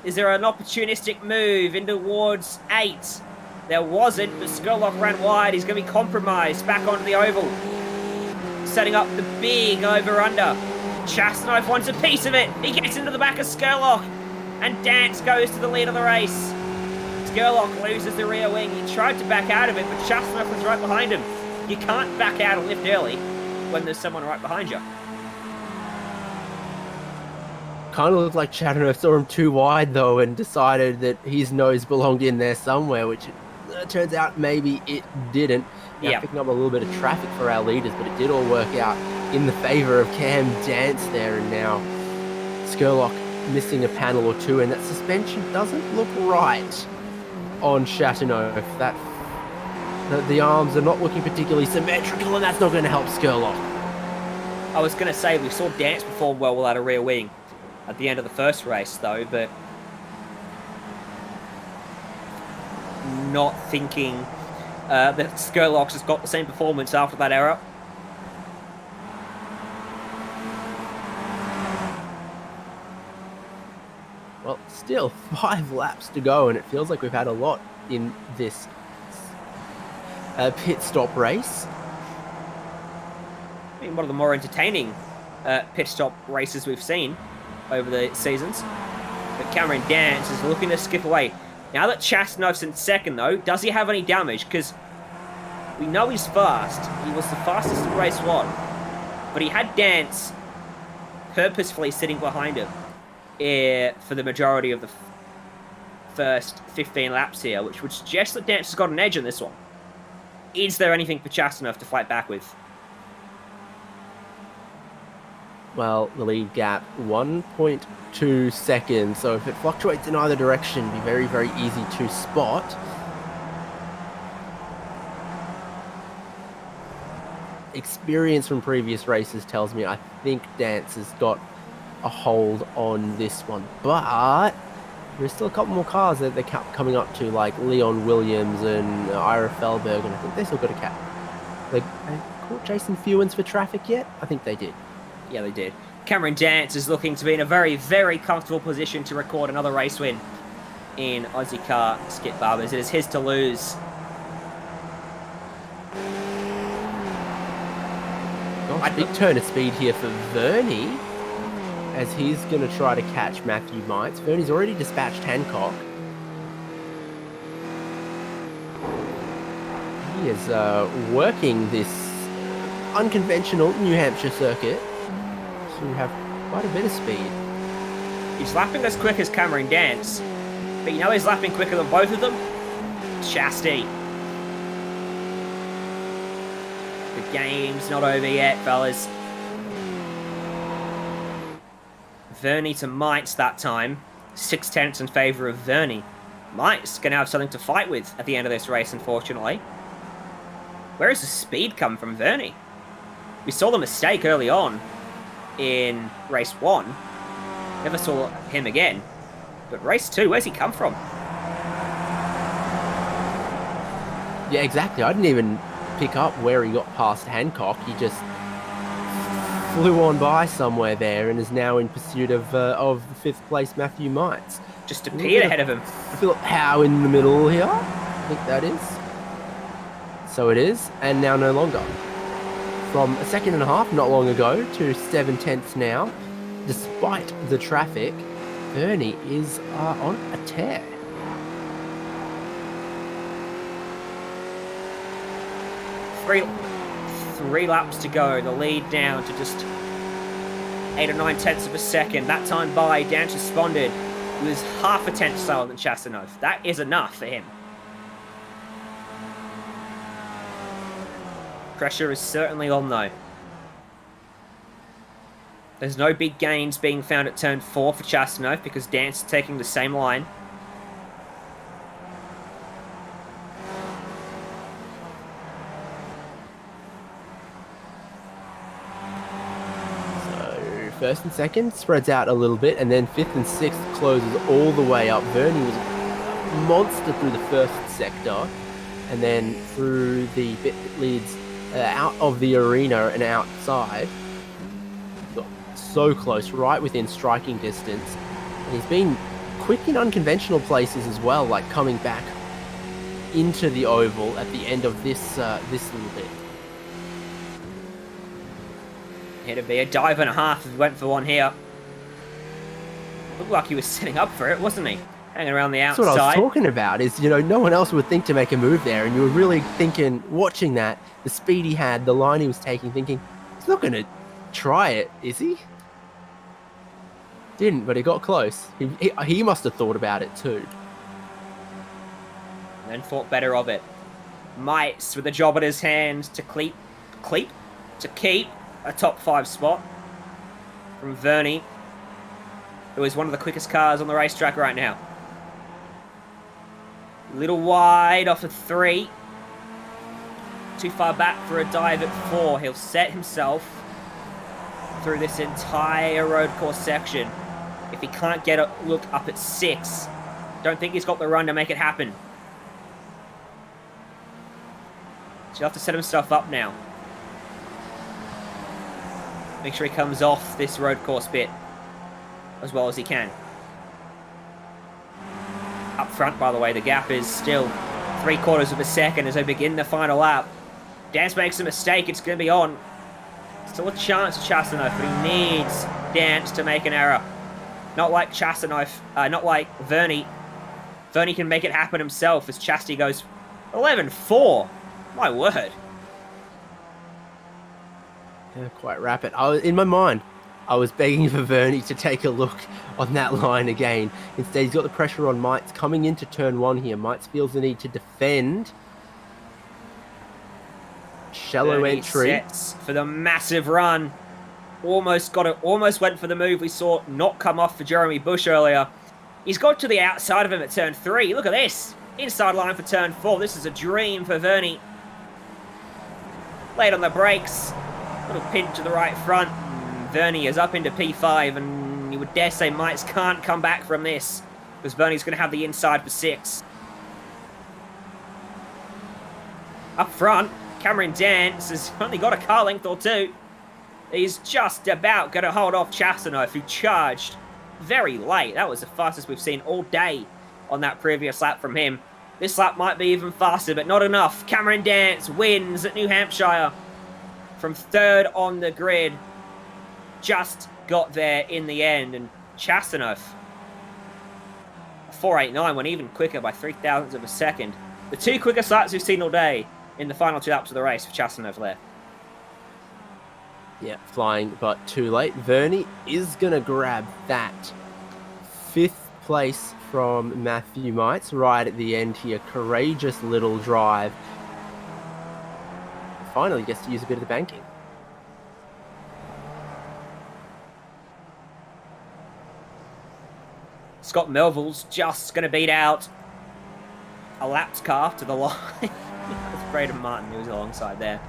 Is there an opportunistic move in towards 8? There wasn't, but Skurlock ran wide. He's going to be compromised back onto the oval. Setting up the big over-under. Chastenknife wants a piece of it. He gets into the back of Skurlock. And Dance goes to the lead of the race. Skurlock loses the rear wing. He tried to back out of it, but Chastenknife was right behind him. You can't back out and lift early when there's someone right behind you. Kind of looked like Chateauneuf saw him too wide, though, and decided that his nose belonged in there somewhere, which turns out maybe it didn't. Now, picking up a little bit of traffic for our leaders, but it did all work out in the favour of Cam Dance there, and now Skurlock missing a panel or two, and that suspension doesn't look right on Chateauneuf. The arms are not looking particularly symmetrical, and that's not going to help Skurlock. I was going to say, we saw Dance perform well without a rear wing at the end of the first race, though, but not thinking that Skurlock's has got the same performance after that error. Well, still 5 laps to go, and it feels like we've had a lot in this pit stop race. I mean, one of the more entertaining pit stop races we've seen over the seasons. But Cameron Dance is looking to skip away. Now that Chastenknife's in 2nd, though, does he have any damage? Because we know he's fast. He was the fastest in race 1. But he had Dance purposefully sitting behind him for the majority of the first 15 laps here, which would suggest that Dance has got an edge on this one. Is there anything for Chastenknife to fight back with? Well, the lead gap, 1.2 seconds. So if it fluctuates in either direction, it'd be very, very easy to spot. Experience from previous races tells me I think Dance has got a hold on this one. But there's still a couple more cars that they're coming up to, like Leon Williams and Ira Felberg, and I think they still got a cap. They caught Jason Fewens for traffic yet? I think they did. Yeah, they did. Cameron Dance is looking to be in a very, very comfortable position to record another race win in Ozicar Skip Barbers. It is his to lose. Big turn of speed here for Vernie, as he's going to try to catch Matthew Mites. Vernie's already dispatched Hancock. He is working this unconventional New Hampshire circuit to have quite a bit of speed. He's lapping as quick as Cameron Dance, but you know he's lapping quicker than both of them? Chasty. The game's not over yet, fellas. Vernie to Mites that time. 6/10 in favour of Vernie. Mites going to have something to fight with at the end of this race, unfortunately. Where has the speed come from Vernie? We saw the mistake early on in race 1. Never saw him again. But race 2, where's he come from? Yeah, exactly. I didn't even pick up where he got past Hancock. He just flew on by somewhere there and is now in pursuit of the 5th place Matthew Mites. Just appeared ahead of him. Philip Howe in the middle here. I think that is. So it is, and now no longer. From a 1.5 seconds not long ago to 7/10 now. despite the traffic, Bernie is on a tear. Three laps to go. The lead down to just 8 or 9 tenths of a second. That time by, Dance responded. He was half a tenth slower than Chastanov. That is enough for him. Pressure is certainly on, though. There's no big gains being found at turn 4 for Chastanov because Dance is taking the same line. First and second spreads out a little bit, and then fifth and sixth closes all the way up. Vernie was a monster through the first sector, and then through the bit that leads out of the arena and outside. Got so close, right within striking distance. And he's been quick in unconventional places as well, like coming back into the oval at the end of this little bit. It'd be a dive and a half if he went for one here. Looked like he was setting up for it, wasn't he? Hanging around the outside. That's what I was talking about, is, you know, no one else would think to make a move there, and you were really thinking, watching that, the speed he had, the line he was taking, thinking, he's not going to try it, is he? Didn't, but he got close. He must have thought about it too. And then thought better of it. Mites with a job at his hands to keep a top 5 spot from Vernie, who is one of the quickest cars on the racetrack right now. A little wide off of 3. Too far back for a dive at 4. He'll set himself through this entire road course section. If he can't get a look up at 6, don't think he's got the run to make it happen. So he'll have to set himself up now. Make sure he comes off this road course bit as well as he can. Up front, by the way, the gap is still 3/4 of a second as they begin the final lap. Dance makes a mistake, it's going to be on. Still a chance for Chastanov, but he needs Dance to make an error. Not like Chastanov, not like Vernie. Vernie can make it happen himself as Chasty goes 11-4. My word. Yeah, quite rapid. In my mind, I was begging for Vernie to take a look on that line again. Instead, he's got the pressure on Mites coming into turn 1 here. Mites feels the need to defend. Shallow Vernie entry. Sets for the massive run. Almost got it. Almost went for the move we saw not come off for Jeremy Bush earlier. He's got to the outside of him at turn 3. Look at this. Inside line for turn 4. This is a dream for Vernie. Late on the brakes. Little pinch to the right front. Vernie is up into P5, and you would dare say Mites can't come back from this, because Vernie's going to have the inside for 6. Up front, Cameron Dance has only got a car length or 2. He's just about going to hold off Chastanov, who charged very late. That was the fastest we've seen all day on that previous lap from him. This lap might be even faster, but not enough. Cameron Dance wins at New Hampshire from 3rd on the grid. Just got there in the end, and Chastanov 4.89 went even quicker by 0.03 of a second. The 2 quickest laps we've seen all day in the final 2 laps of the race for Chastanov there. Yeah, flying, but too late. Vernie is going to grab that 5th place from Matthew Mites right at the end here. Courageous little drive. Finally gets to use a bit of the banking. Scott Melville's just going to beat out a lapped car to the line. It's Braden Martin who was alongside there.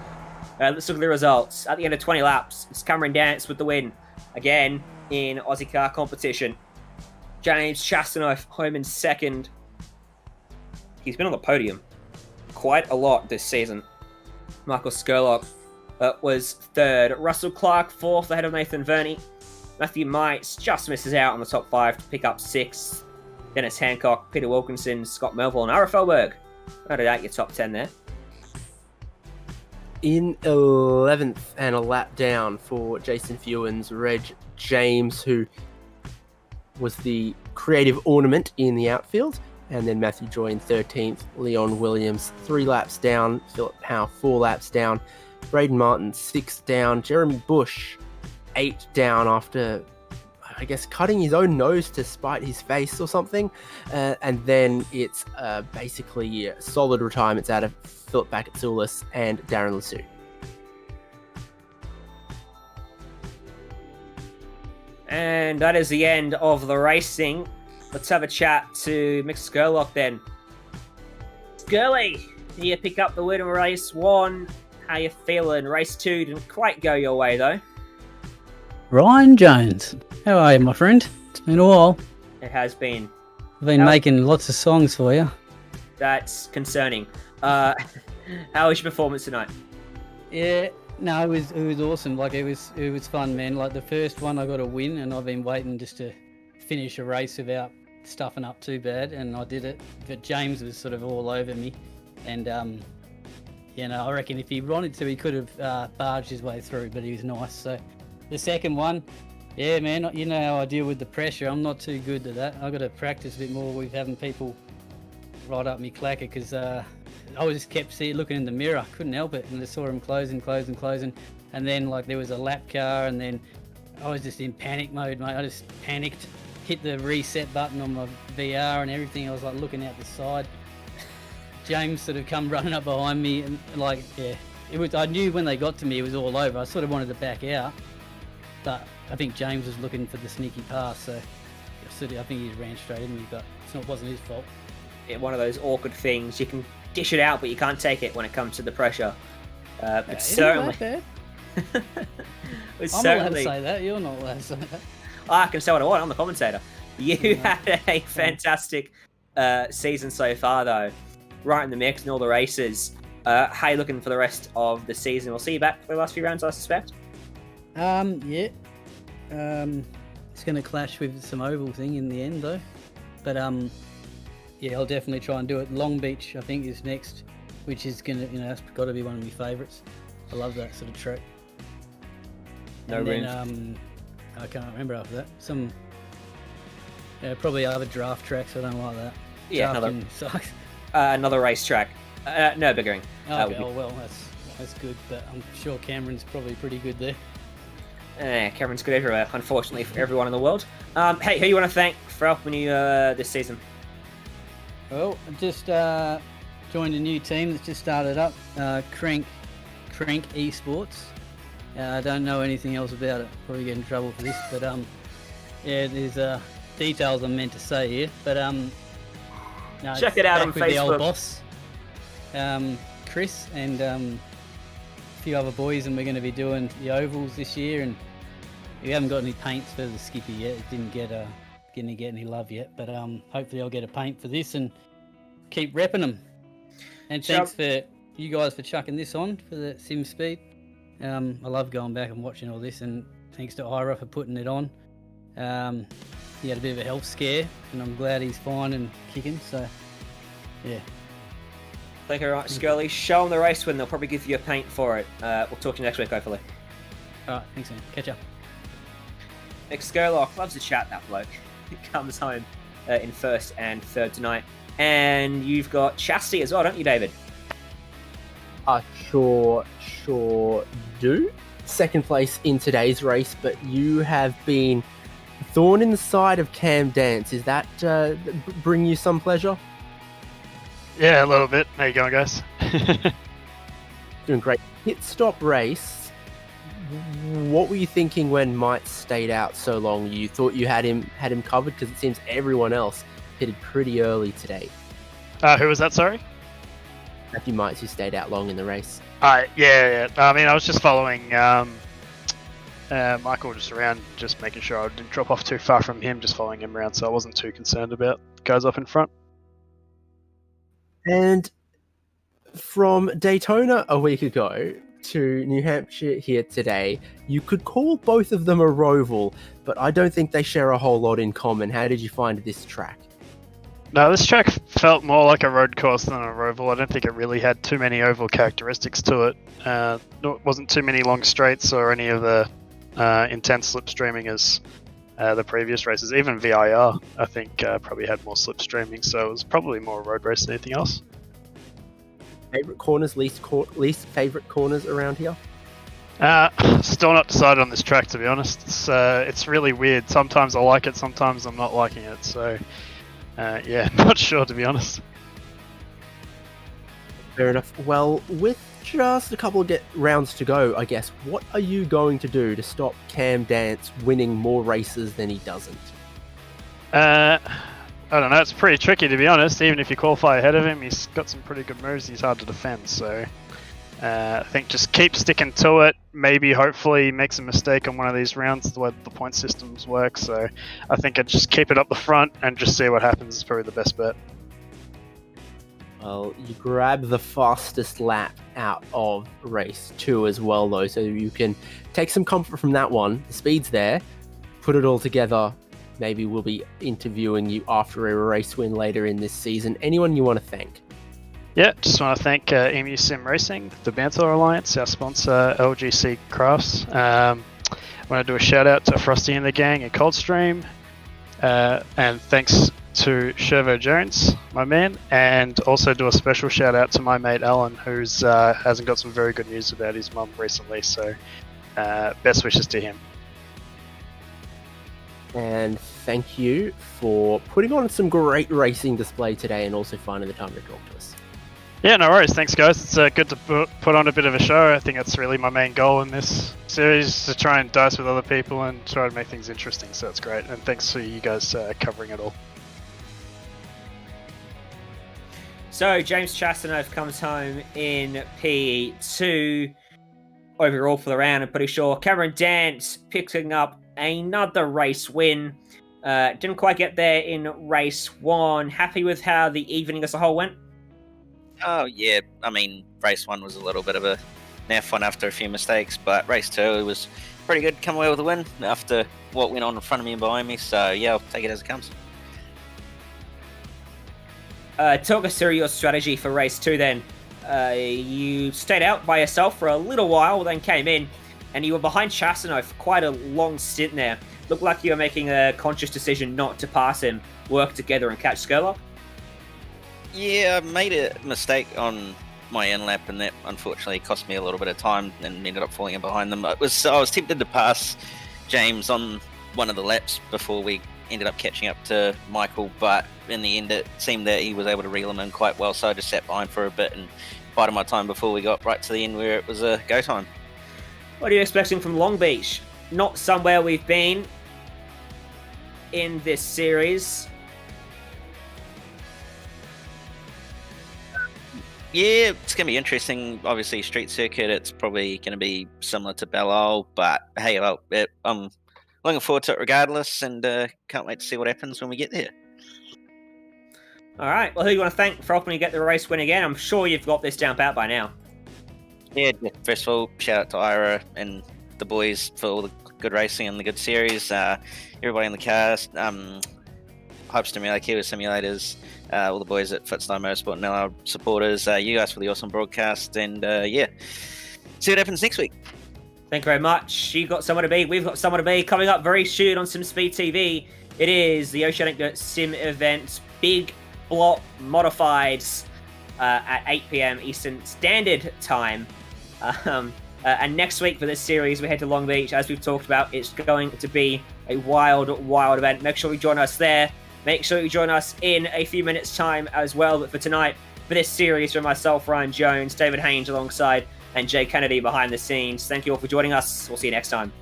Let's look at the results. At the end of 20 laps, it's Cameron Dance with the win. Again, in Aussie car competition. James Chastanov home in 2nd. He's been on the podium quite a lot this season. Michael Skurlock was 3rd. Russell Clark 4th ahead of Nathan Vernie. Matthew Mites just misses out on the top 5 to pick up 6th. Dennis Hancock, Peter Wilkinson, Scott Melville, and RFL Berg. Rounded out your top 10 there. In 11th and a lap down for Jason Fewens, Reg James, who was the creative ornament in the outfield. And then Matthew Joy in 13th, Leon Williams 3 laps down, Philip Howe 4 laps down, Braden Martin 6 down, Jeremy Bush 8 down after, I guess, cutting his own nose to spite his face or something. And then it's basically solid retirements out of Philip Backatsoulis and Darren Lassou. And that is the end of the racing. Let's have a chat to Mick Skurlock then. Skurly, you pick up the win in race 1. How you feeling? Race 2 didn't quite go your way though. Ryan Jones, how are you, my friend? It's been a while. It has been. I've been making lots of songs for you. That's concerning. How was your performance tonight? Yeah, no, it was awesome. Like it was fun, man. Like the first one, I got a win, and I've been waiting just to finish a race without stuffing up too bad, and I did it. But James was sort of all over me, and I reckon if he wanted to, he could have barged his way through, but he was nice. So the second one, yeah, man, you know how I deal with the pressure. I'm not too good at that. I've got to practice a bit more with having people right up me clacker, because I just kept looking in the mirror. I couldn't help it, and I saw him closing, and then like there was a lap car, and then I was just in panic mode, mate. I just panicked, hit the reset button on my VR and everything. I was like looking out the side. James sort of come running up behind me, and like, yeah, it was. I knew when they got to me, it was all over. I sort of wanted to back out, but I think James was looking for the sneaky pass, so I think he ran straight into me, but it wasn't his fault. One of those awkward things. You can dish it out, but you can't take it when it comes to the pressure. But certainly, I'm not allowed to say that. You're not allowed to say that. I can say what I want. I'm the commentator. You had a fantastic season so far, though. Right in the mix in all the races. How are you looking for the rest of the season? We'll see you back for the last few rounds, I suspect. Yeah. It's going to clash with some oval thing in the end, though. But yeah, I'll definitely try and do it. Long Beach, I think, is next, which is going to, that's got to be one of my favourites. I love that sort of track. No room. I can't remember after that. Some probably other draft tracks. I don't like that. Yeah, another racetrack. Nürburgring. Okay, well, that's good, but I'm sure Cameron's probably pretty good there. Cameron's good everywhere, unfortunately, for everyone in the world. Hey, who you want to thank for helping you this season? Well, I just joined a new team that's just started up, Crank Esports. I don't know anything else about it. Probably get in trouble for this, but yeah, there's details I'm meant to say here. But no, check it out on with Facebook. The old boss, Chris, and a few other boys, and we're going to be doing the ovals this year. And we haven't got any paints for the Skippy yet. It didn't get any love yet, but hopefully I'll get a paint for this and keep repping them. And thanks for you guys for chucking this on for the Simspeed. I love going back and watching all this, and thanks to Ira for putting it on. He had a bit of a health scare, and I'm glad he's fine and kicking, so yeah. Thank you very much, Scully. Show them the race win. They'll probably give you a paint for it. We'll talk to you next week, hopefully. Alright, thanks, man. Catch up. Mick Skurlock loves to chat, that bloke. He comes home in first and third tonight. And you've got Chastity as well, don't you, David? Sure do. Second place in today's race, but you have been thorn in the side of Cam Dance. Is that bring you some pleasure? Yeah, a little bit. How you going, guys? Doing great. Pit stop race. What were you thinking when Might stayed out so long? You thought you had him covered, because it seems everyone else pitted pretty early today. Who was that? Sorry. Matthew Mites, who stayed out long in the race. Yeah. I mean, I was just following Michael just around, just making sure I didn't drop off too far from him, just following him around, so I wasn't too concerned about guys up in front. And from Daytona a week ago to New Hampshire here today, you could call both of them a roval, but I don't think they share a whole lot in common. How did you find this track? No, this track felt more like a road course than a oval. I don't think it really had too many oval characteristics to it. It wasn't too many long straights or any of the intense slipstreaming as the previous races. Even VIR, I think, probably had more slipstreaming, so it was probably more a road race than anything else. Favorite corners, least favorite corners around here? Still not decided on this track, to be honest. It's really weird. Sometimes I like it, sometimes I'm not liking it. So, yeah, not sure, to be honest. Fair enough. Well, with just a couple of rounds to go, I guess, what are you going to do to stop Cam Dance winning more races than he doesn't? I don't know. It's pretty tricky, to be honest. Even if you qualify ahead of him, he's got some pretty good moves. He's hard to defend. So I think just keep sticking to it. Maybe, hopefully, makes a mistake on one of these rounds, the way the point systems work. So I think I'd just keep it up the front and just see what happens is probably the best bet. Well, you grab the fastest lap out of race 2 as well, though, so you can take some comfort from that one. The speed's there. Put it all together. Maybe we'll be interviewing you after a race win later in this season. Anyone you want to thank? Yeah, just want to thank EMU Sim Racing, the Banter Alliance, our sponsor, LGC Crafts. I want to do a shout out to Frosty and the gang at Coldstream. And thanks to Shervo Jones, my man, and also do a special shout out to my mate Alan, who's hasn't got some very good news about his mum recently, so best wishes to him. And thank you for putting on some great racing display today and also finding the time to talk to us. Yeah, no worries. Thanks, guys. It's good to put on a bit of a show. I think that's really my main goal in this series, to try and dice with other people and try to make things interesting, so it's great. And thanks for you guys covering it all. So James Chastanov comes home in P2 overall for the round, I'm pretty sure. Cameron Dance picking up another race win. Didn't quite get there in race 1. Happy with how the evening as a whole went? Oh, yeah. I mean, race 1 was a little bit of a naff one after a few mistakes, but race 2 was pretty good. Come away with a win after what went on in front of me and behind me, so yeah, I'll take it as it comes. Talk us through your strategy for race 2 then. You stayed out by yourself for a little while, then came in, and you were behind Chastano for quite a long stint there. Looked like you were making a conscious decision not to pass him, work together and catch Skurlock. Yeah, I made a mistake on my end lap, and that unfortunately cost me a little bit of time and ended up falling in behind them. I was tempted to pass James on one of the laps before we ended up catching up to Michael, but in the end it seemed that he was able to reel him in quite well, so I just sat behind for a bit and bided my time before we got right to the end where it was a go time. What are you expecting from Long Beach? Not somewhere we've been in this series. Yeah, it's going to be interesting. Obviously, street circuit, it's probably going to be similar to Belle, but hey, I'm looking forward to it regardless, and can't wait to see what happens when we get there. All right, well, who do you want to thank for helping you get the race win again? I'm sure you've got this down pat by now. Yeah, first of all, shout out to Ira and the boys for all the good racing and the good series. Everybody in the cast, Hype Stimulator, Kiwi Simulators, all the boys at Footstar Motorsport and our supporters, you guys for the awesome broadcast, and yeah, see what happens next week. Thank you very much. You got somewhere to be. We've got somewhere to be. Coming up very soon on Simspeed TV, it is the Oceanic Sim event, Big Block Modifieds at 8 p.m. Eastern Standard Time. And next week for this series, we head to Long Beach. As we've talked about, it's going to be a wild, wild event. Make sure you join us there. Make sure you join us in a few minutes' time as well. But for tonight, for this series, from myself, Ryan Jones, David Haynes alongside, and Jay Kennedy behind the scenes. Thank you all for joining us. We'll see you next time.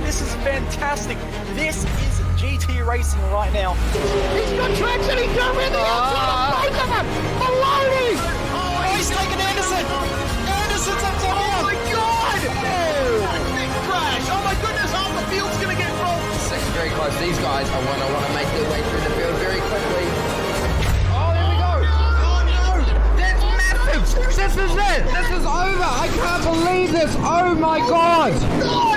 This is fantastic. This is GT racing right now. He's got traction. He's got everything outside. Both of them. Maloney. Oh, he's taking Anderson. Anderson's up to him. Oh my God. Oh, big crash. Oh my goodness. Half the field's going to get rolled. Second very close. These guys, I want to make their way through the field very quickly. This is it. This is over. I can't believe this. Oh my god.